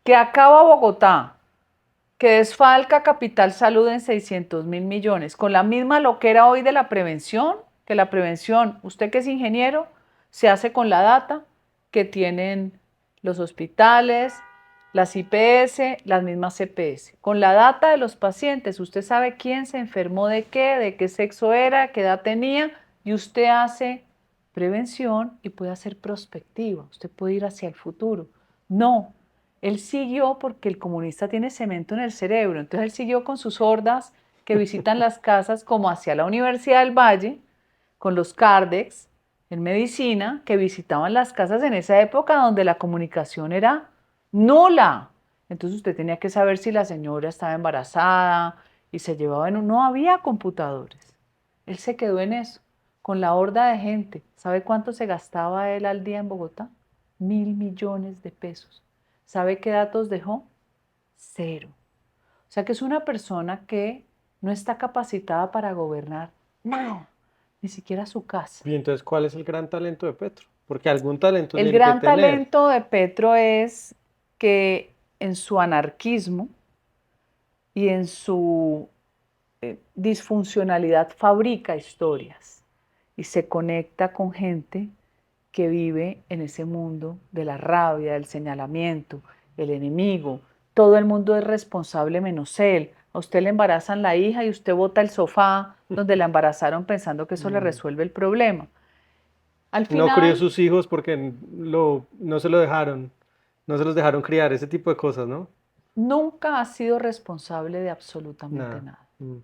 Que acaba Bogotá, que desfalca Capital Salud en 600.000 millones, con la misma loquera hoy de la prevención, que la prevención, usted que es ingeniero, se hace con la data que tienen los hospitales, las IPS, las mismas CPS. Con la data de los pacientes, usted sabe quién se enfermó de qué sexo era, qué edad tenía, y usted hace prevención y puede hacer prospectiva, usted puede ir hacia el futuro. No, él siguió porque el comunista tiene cemento en el cerebro, entonces él siguió con sus hordas que visitan las casas como hacia la Universidad del Valle, con los Cardex en medicina, que visitaban las casas en esa época donde la comunicación era nula. Entonces usted tenía que saber si la señora estaba embarazada y se llevaba en un... No había computadores. Él se quedó en eso, con la horda de gente. ¿Sabe cuánto se gastaba él al día en Bogotá? 1.000 millones de pesos. ¿Sabe qué datos dejó? Cero. O sea que es una persona que no está capacitada para gobernar nada, ni siquiera su casa. Y entonces, ¿cuál es el gran talento de Petro? Porque algún talento El tiene que gran tener. talento de Petro es que en su anarquismo y en su disfuncionalidad fabrica historias y se conecta con gente que vive en ese mundo de la rabia, del señalamiento, el enemigo. Todo el mundo es responsable menos él. A usted le embarazan la hija y usted bota el sofá donde la embarazaron pensando que eso le Mm. resuelve el problema. Al No crió final, sus hijos porque no se lo dejaron, no se los dejaron criar, ese tipo de cosas, ¿no? nunca ha sido responsable de absolutamente Nada. nada. Mm.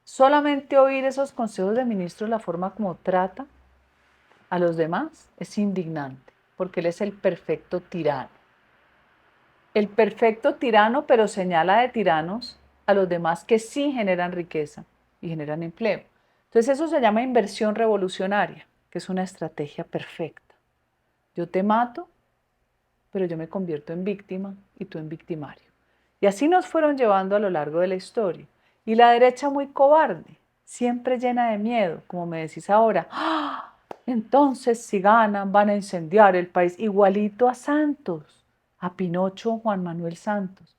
Solamente oír esos consejos de ministros, la forma como trata a los demás, es indignante, porque él es el perfecto tirano. El perfecto tirano, pero señala de tiranos a los demás que sí generan riqueza y generan empleo. Entonces eso se llama inversión revolucionaria, que es una estrategia perfecta. Yo te mato, pero yo me convierto en víctima y tú en victimario. Y así nos fueron llevando a lo largo de la historia. Y la derecha muy cobarde, siempre llena de miedo, como me decís ahora. ¡Ah! Entonces, si ganan, van a incendiar el país, igualito a Santos, a Pinocho Juan Manuel Santos.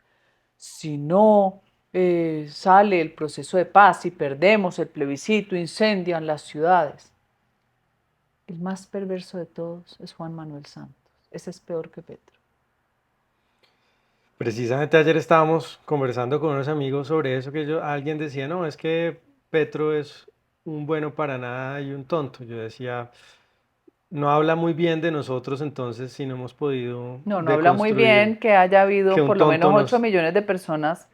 Si no sale el proceso de paz y perdemos el plebiscito, incendian las ciudades. El más perverso de todos es Juan Manuel Santos. Ese es peor que Petro. Precisamente ayer estábamos conversando con unos amigos sobre eso, que alguien decía, no, es que Petro es un bueno para nada y un tonto. Yo decía, no habla muy bien de nosotros entonces si no hemos podido No, no habla muy deconstruir bien que haya que habido un por lo menos tonto 8 nos... millones de personas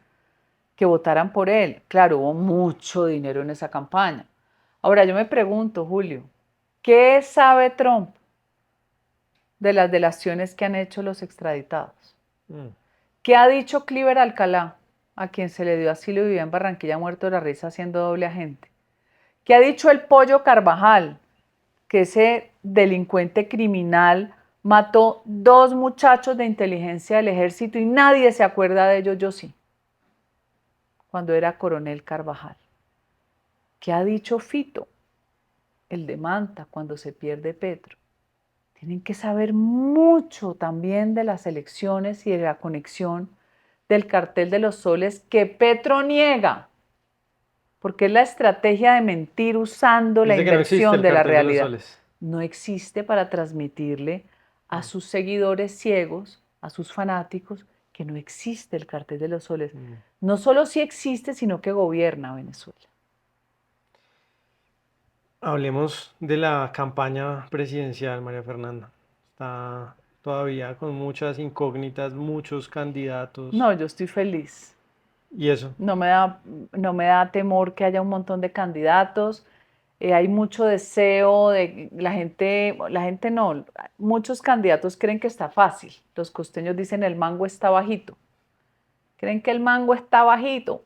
que votaran por él. Claro, hubo mucho dinero en esa campaña. Ahora yo me pregunto, Julio, ¿qué sabe Trump de las delaciones que han hecho los extraditados? Mm. ¿Qué ha dicho Cliver Alcalá, a quien se le dio asilo y vivía en Barranquilla muerto de la risa siendo doble agente? ¿Qué ha dicho el Pollo Carvajal, que ese delincuente criminal mató 2 muchachos de inteligencia del ejército y nadie se acuerda de ellos? Yo sí, cuando era coronel Carvajal? ¿Qué ha dicho Fito, el de Manta, cuando se pierde Petro? Tienen que saber mucho también de las elecciones y de la conexión del cartel de los soles que Petro niega, porque es la estrategia de mentir usando la Dice que no existe inversión el de la cartel de los realidad. soles. No existe para transmitirle a Mm. sus seguidores ciegos, a sus fanáticos, que no existe el cartel de los soles. Mm. No solo sí existe, sino que gobierna Venezuela. Hablemos de la campaña presidencial, María Fernanda. Está todavía con muchas incógnitas, muchos candidatos. No, yo estoy feliz. Y eso, No me da, no me da temor que haya un montón de candidatos. Hay mucho deseo de la gente no, muchos candidatos creen que está fácil. Los costeños dicen el mango está bajito. creen que el mango está bajito.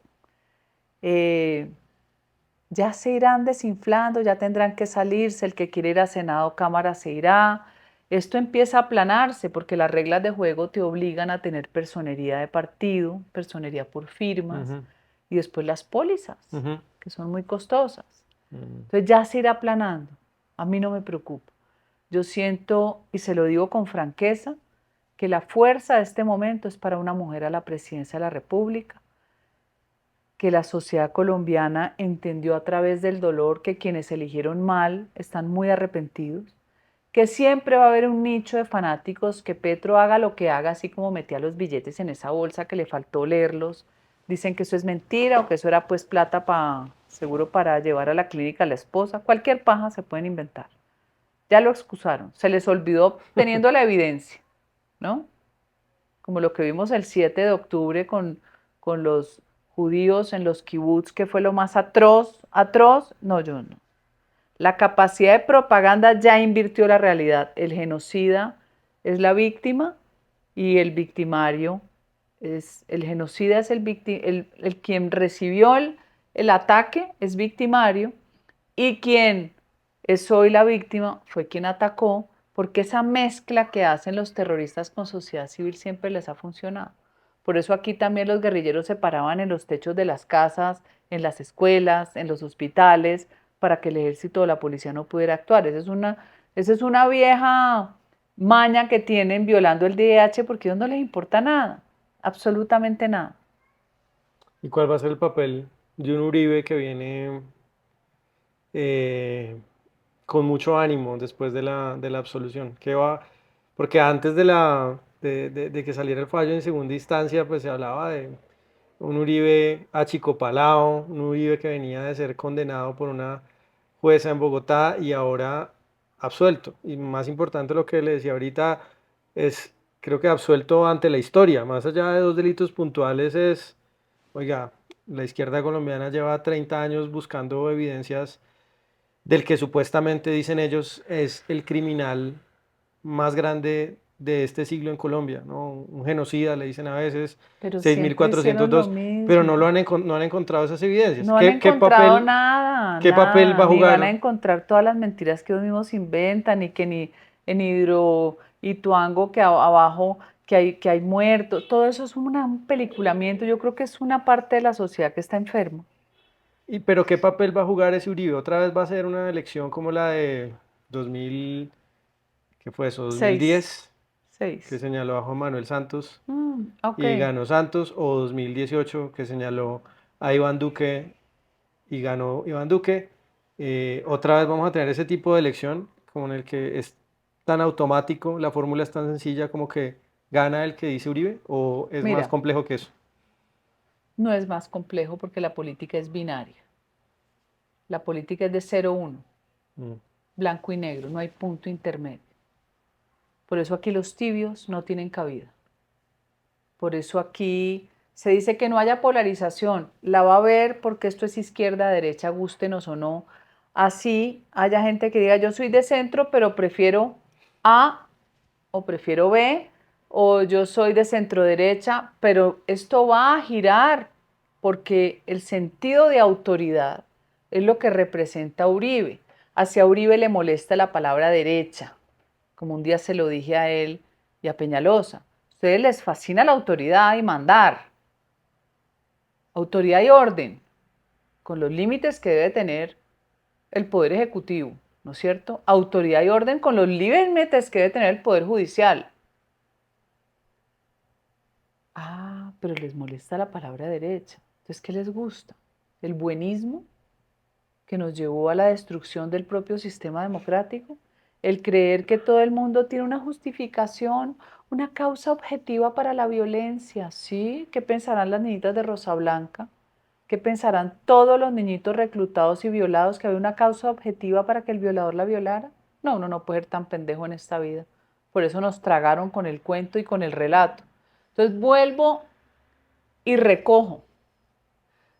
Ya se irán desinflando, ya tendrán que salirse, el que quiere ir a Senado, Cámara se irá. Esto empieza a aplanarse porque las reglas de juego te obligan a tener personería de partido, personería por firmas Ujú, y después las pólizas, ujú. que son muy costosas. Mm. Entonces ya se irá aplanando. A mí no me preocupa. Yo siento, y se lo digo con franqueza, que la fuerza de este momento es para una mujer a la presidencia de la República, que la sociedad colombiana entendió a través del dolor que quienes eligieron mal están muy arrepentidos, que siempre va a haber un nicho de fanáticos, que Petro haga lo que haga, así como metía los billetes en esa bolsa que le faltó leerlos, dicen que eso es mentira o que eso era pues plata seguro para llevar a la clínica a la esposa, cualquier paja se pueden inventar. Ya lo excusaron, se les olvidó teniendo la evidencia, ¿no? Como lo que vimos el 7 de octubre con los judíos en los kibbutz, que fue lo más atroz, atroz, no, yo no. La capacidad de propaganda ya invirtió la realidad. El genocida es la víctima y el victimario es, el genocida es el quien recibió el ataque, es victimario, y quien es hoy la víctima fue quien atacó, porque esa mezcla que hacen los terroristas con sociedad civil siempre les ha funcionado. Por eso aquí también los guerrilleros se paraban en los techos de las casas, en las escuelas, en los hospitales, para que el ejército o la policía no pudiera actuar. Esa es una vieja maña que tienen violando el DH porque a ellos no les importa nada, absolutamente nada. ¿Y cuál va a ser el papel de un Uribe que viene eh, con mucho ánimo después de la absolución? ¿Qué va? Porque antes de que saliera el fallo en segunda instancia, pues se hablaba de un Uribe achicopalado, un Uribe que venía de ser condenado por una jueza en Bogotá y ahora absuelto. Y más importante lo que le decía ahorita es, creo que absuelto ante la historia, más allá de dos delitos puntuales es, oiga, la izquierda colombiana lleva 30 años buscando evidencias del que supuestamente dicen ellos es el criminal más grande de este siglo en Colombia, ¿no? Un genocida, le dicen a veces, Pero seis mil siempre hicieron lo cuatrocientos dos pero no, mismo. no han encontrado esas evidencias. No han encontrado nada, Qué papel va nada, a ni van a jugar? encontrar todas las mentiras que ellos mismos inventan, y que ni en Hidroituango que abajo que hay muertos, todo eso es un peliculamiento. Yo creo que es una parte de la sociedad que está enferma. Pero qué papel va a jugar ese Uribe? ¿Otra vez va a ser una elección como la de 2000, qué fue eso? 6, 2010, que 6. señaló a Juan Manuel Santos Ok, y ganó Santos, o 2018, que señaló a Iván Duque y ganó Iván Duque. Otra vez vamos a tener ese tipo de elección, como en el que es tan automático, la fórmula es tan sencilla como que gana el que dice Uribe, o es más mira, complejo que eso. no es más complejo porque la política es binaria. La política es de 0-1, Mm. blanco y negro, no hay punto intermedio. Por eso aquí los tibios no tienen cabida. Por eso aquí se dice que no haya polarización. La va a haber porque esto es izquierda, derecha, gústenos o no. Así haya gente que diga yo soy de centro, pero prefiero A o prefiero B, o yo soy de centro derecha, pero esto va a girar porque el sentido de autoridad es lo que representa a Uribe. Hacia Uribe le molesta la palabra derecha, como un día se lo dije a él y a Peñalosa. A ustedes les fascina la autoridad y mandar, autoridad y orden, con los límites que debe tener el Poder Ejecutivo, ¿no es cierto? Autoridad y orden con los límites que debe tener el Poder Judicial. Ah, pero les molesta la palabra derecha. Entonces, ¿qué les gusta? ¿El buenismo que nos llevó a la destrucción del propio sistema democrático? ¿El creer que todo el mundo tiene una justificación, una causa objetiva para la violencia? ¿Sí? ¿Qué pensarán las niñitas de Rosa Blanca? ¿Qué pensarán todos los niñitos reclutados y violados, que había una causa objetiva para que el violador la violara? No, uno no puede ser tan pendejo en esta vida. Por eso nos tragaron con el cuento y con el relato. Entonces vuelvo y recojo.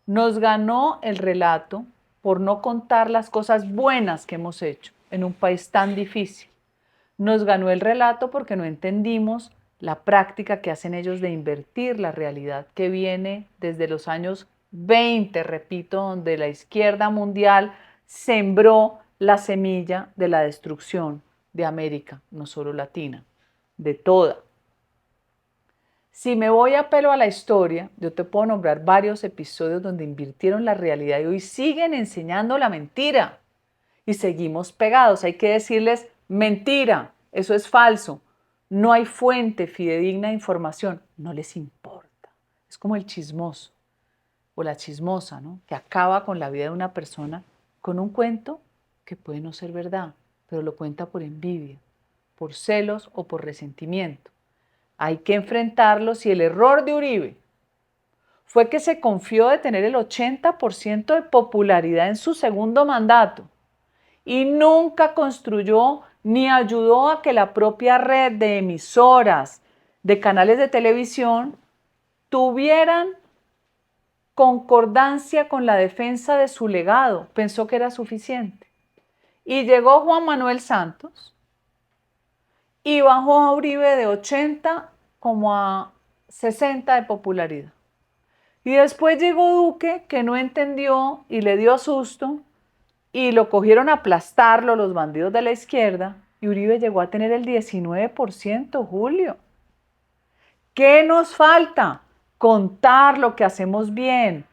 Nos ganó el relato por no contar las cosas buenas que hemos hecho en un país tan difícil. Nos ganó el relato porque no entendimos la práctica que hacen ellos de invertir la realidad que viene desde los años 20, repito, donde la izquierda mundial sembró la semilla de la destrucción de América, no solo latina, de toda. Si me voy a pelo a la historia, yo te puedo nombrar varios episodios donde invirtieron la realidad y hoy siguen enseñando la mentira. Y seguimos pegados. Hay que decirles mentira, eso es falso. No hay fuente fidedigna de información. No les importa. Es como el chismoso o la chismosa, ¿no? Que acaba con la vida de una persona con un cuento que puede no ser verdad, pero lo cuenta por envidia, por celos o por resentimiento. Hay que enfrentarlo. Si el error de Uribe fue que se confió de tener el 80% de popularidad en su segundo mandato y nunca construyó ni ayudó a que la propia red de emisoras, de canales de televisión, tuvieran concordancia con la defensa de su legado, pensó que era suficiente. Y llegó Juan Manuel Santos y bajó a Uribe de 80 como a 60 de popularidad. Y después llegó Duque, que no entendió y le dio susto, y lo cogieron a aplastarlo los bandidos de la izquierda, y Uribe llegó a tener el 19%, Julio. ¿Qué nos falta? Contar lo que hacemos bien,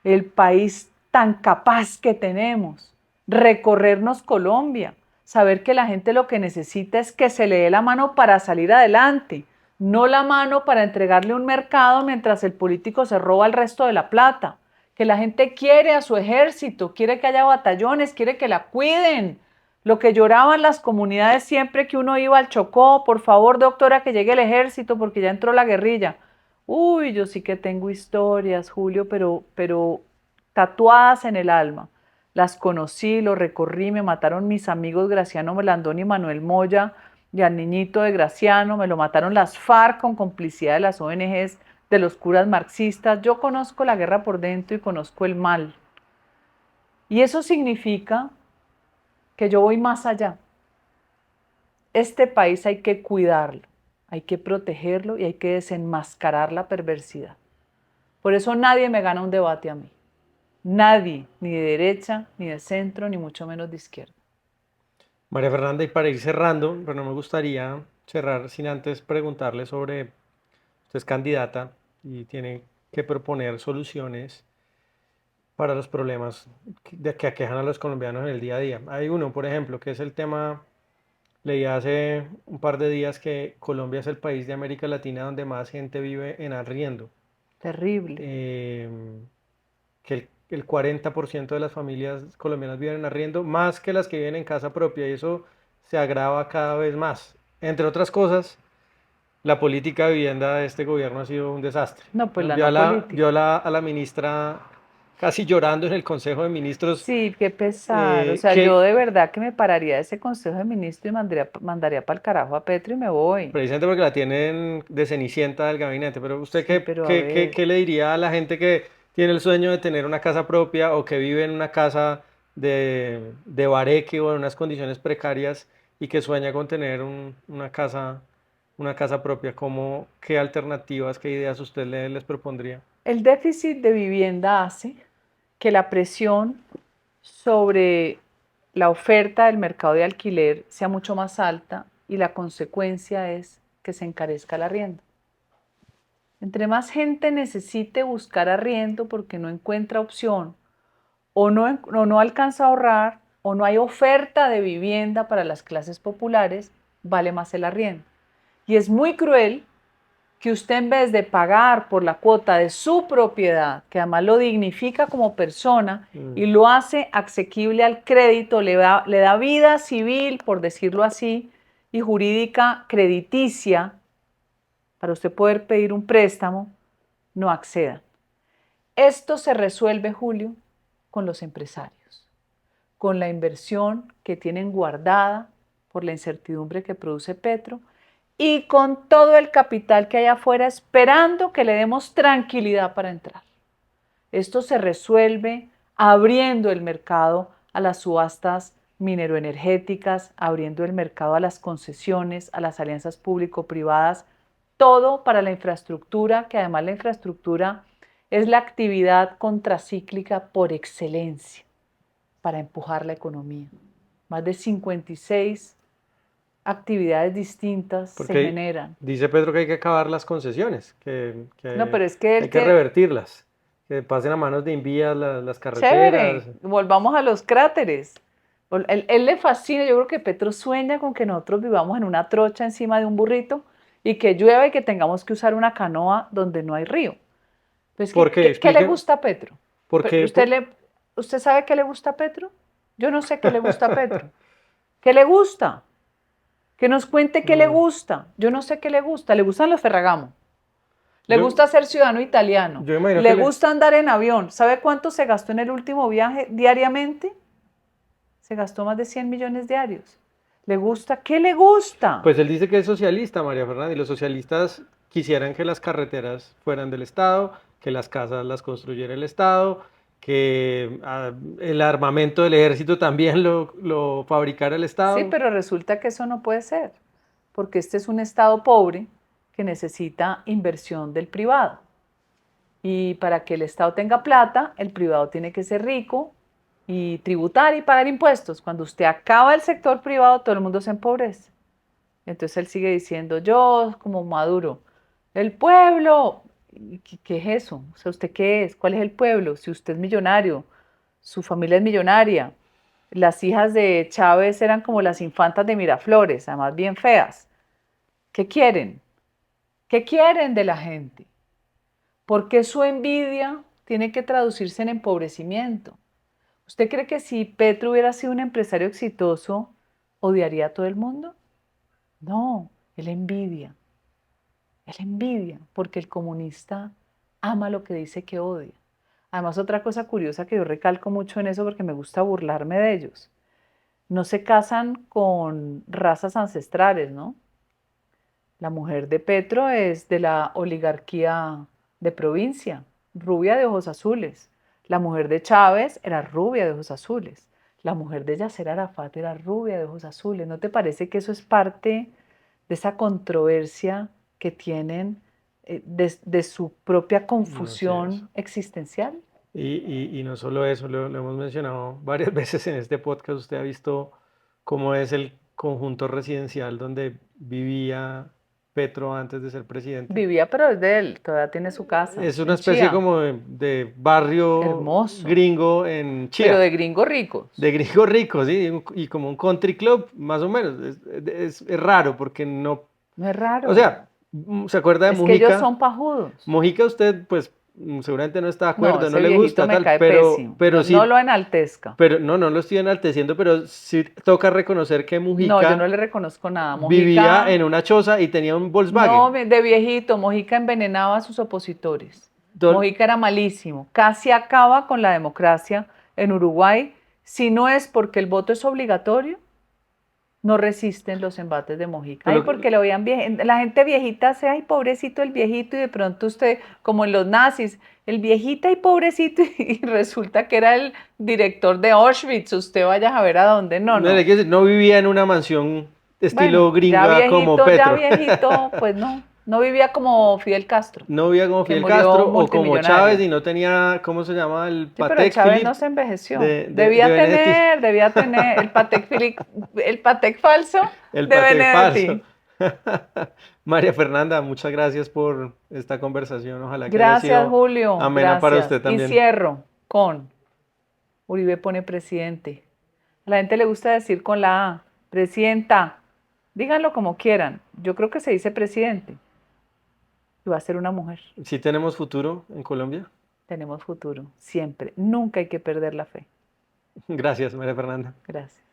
el país tan capaz que tenemos, recorrernos Colombia, saber que la gente lo que necesita es que se le dé la mano para salir adelante, no la mano para entregarle un mercado mientras el político se roba el resto de la plata. Que la gente quiere a su ejército, quiere que haya batallones, quiere que la cuiden. Lo que lloraban las comunidades siempre que uno iba al Chocó, por favor, doctora, que llegue el ejército porque ya entró la guerrilla. Uy, yo sí que tengo historias, Julio, pero tatuadas en el alma. Las conocí, lo recorrí, me mataron mis amigos Graciano Melandón y Manuel Moya, y al niñito de Graciano, me lo mataron las FARC con complicidad de las ONGs, de los curas marxistas. Yo conozco la guerra por dentro y conozco el mal. Y eso significa que yo voy más allá. Este país hay que cuidarlo, hay que protegerlo y hay que desenmascarar la perversidad. Por eso nadie me gana un debate a mí. Nadie, ni de derecha, ni de centro, ni mucho menos de izquierda. María Fernanda, y para ir cerrando, pero no me gustaría cerrar sin antes preguntarle sobre, usted es candidata y tiene que proponer soluciones para los problemas que aquejan a los colombianos en el día a día. Hay uno, por ejemplo, que es el tema, leí hace un par de días que Colombia es el país de América Latina donde más gente vive en arriendo. Terrible. Eh, que el 40% de las familias colombianas viven en arriendo, más que las que viven en casa propia, y eso se agrava cada vez más. Entre otras cosas, la política de vivienda de este gobierno ha sido un desastre. No, pues la Vio a no la, política. vio a la ministra casi llorando en el Consejo de Ministros, Sí, qué pesar. O sea, yo que de verdad que me pararía de ese Consejo de Ministros y mandaría para el carajo a Petro y me voy. precisamente porque la tienen de cenicienta del gabinete, pero usted Sí, qué, pero a qué, qué, ver. qué le diría a la gente que tiene el sueño de tener una casa propia o que vive en una casa de bareque o en unas condiciones precarias y que sueña con tener una casa propia? ¿Qué alternativas, qué ideas usted les propondría? El déficit de vivienda hace que la presión sobre la oferta del mercado de alquiler sea mucho más alta y la consecuencia es que se encarezca el arriendo. Entre más gente necesite buscar arriendo porque no encuentra opción o no alcanza a ahorrar o no hay oferta de vivienda para las clases populares, vale más el arriendo. Y es muy cruel que usted, en vez de pagar por la cuota de su propiedad, que además lo dignifica como persona y lo hace asequible al crédito, le da vida civil, por decirlo así, y jurídica crediticia, para usted poder pedir un préstamo, no acceda. Esto se resuelve, Julio, con los empresarios, con la inversión que tienen guardada por la incertidumbre que produce Petro y con todo el capital que hay afuera esperando que le demos tranquilidad para entrar. Esto se resuelve abriendo el mercado a las subastas mineroenergéticas, abriendo el mercado a las concesiones, a las alianzas público-privadas, todo para la infraestructura, que además la infraestructura es la actividad contracíclica por excelencia para empujar la economía. Más de 56 actividades distintas se Porque generan. dice Petro que hay que acabar las concesiones, No, pero es que hay que revertirlas, que pasen a manos de Invías las carreteras. Chévere, volvamos a los cráteres. Él le fascina, yo creo que Petro sueña con que nosotros vivamos en una trocha encima de un burrito y que llueva y que tengamos que usar una canoa donde no hay río. Pues, ¿Por qué? ¿qué le Explique. gusta a Petro? ¿Por qué? ¿Usted sabe qué le gusta a Petro? Yo no sé qué le gusta a Petro. ¿Qué le gusta? Que nos cuente qué le gusta. Yo no sé qué le gusta. Le gustan los Ferragamo. Le gusta ser ciudadano italiano. Yo imagino Le que gusta andar en avión. ¿Sabe cuánto se gastó en el último viaje diariamente? Se gastó más de 100 millones diarios. ¿Le gusta? ¿Qué le gusta? Pues él dice que es socialista, María Fernanda, y los socialistas quisieran que las carreteras fueran del Estado, que las casas las construyera el Estado, que el armamento del ejército también lo fabricara el Sí, Estado. pero resulta que eso no puede ser, porque este es un Estado pobre que necesita inversión del privado. Y para que el Estado tenga plata, el privado tiene que ser rico y tributar y pagar impuestos. Cuando usted acaba el sector privado, todo el mundo se empobrece. Entonces él sigue diciendo, yo como Maduro, el pueblo, ¿qué es eso? O sea, ¿usted qué es? ¿Cuál es el pueblo? Si usted es millonario, su familia es millonaria, las hijas de Chávez eran como las infantas de Miraflores, además bien feas. ¿Qué quieren? ¿Qué quieren de la gente? ¿Por qué su envidia tiene que traducirse en empobrecimiento? ¿Usted cree que si Petro hubiera sido un empresario exitoso, odiaría a todo el mundo? No, él envidia. Él envidia porque el comunista ama lo que dice que odia. Además, otra cosa curiosa que yo recalco mucho en eso porque me gusta burlarme de ellos. No se casan con razas ancestrales, ¿no? La mujer de Petro es de la oligarquía de provincia, rubia de ojos azules. La mujer de Chávez era rubia de ojos azules. La mujer de Yasser Arafat era rubia de ojos azules. ¿No te parece que eso es parte de esa controversia que tienen de su propia No sé eso. confusión existencial? Y no solo eso, lo hemos mencionado varias veces en este podcast, usted ha visto cómo es el conjunto residencial donde vivía Petro antes de ser presidente. Vivía, pero es de él, todavía tiene su casa Es una en especie Chía. como de barrio Hermoso, gringo en pero Chía, de gringos ricos. de gringos ricos, ¿sí? Y como un country club, más o menos. Es raro porque no... No es O raro. sea, ¿se acuerda de Es que ellos Mujica? son pajudos. Mujica usted, pues seguramente no está de No, acuerdo, no ese le viejito gusta me tal, cae pésimo. pero No, no sí, lo enaltezca. pero no lo estoy enalteciendo, pero sí toca reconocer que No, yo no Mujica le reconozco nada. vivía en Mojica, una choza y tenía un no, Volkswagen. de viejito, Mojica envenenaba a sus opositores. Dol- Mojica era malísimo. Casi acaba con la democracia en Uruguay. Si no es porque el voto es obligatorio, no resisten los embates de Mojica. Ay, pero porque lo veían la gente viejita hace, ay, pobrecito el viejito, y de pronto usted, como en los nazis, el viejita y pobrecito, y resulta que era el director de Auschwitz, usted vaya a ver a dónde, no, no, le no. quiero decir, no vivía en una mansión estilo Bueno, gringa como ya Petro. viejito, pues no, no vivía como Fidel Castro, No vivía como que Fidel murió Castro o como Chávez multimillonario. y no tenía, ¿cómo se llama? El Sí, pero el Patek Chávez no Philippe se envejeció. de Benedetti. Debía tener el Patek falso El de Patek falso. Benedetti. María Fernanda, muchas gracias por esta conversación. Ojalá que haya Gracias, sido Julio, amena para gracias. usted Y también. cierro con Uribe pone presidente. A la gente le gusta decir con la A, presidenta. Díganlo como quieran. Yo creo que se dice presidente. Y va a ser una mujer. ¿Sí tenemos futuro en Colombia? Tenemos futuro, siempre. Nunca hay que perder la fe. Gracias, María Fernanda. Gracias.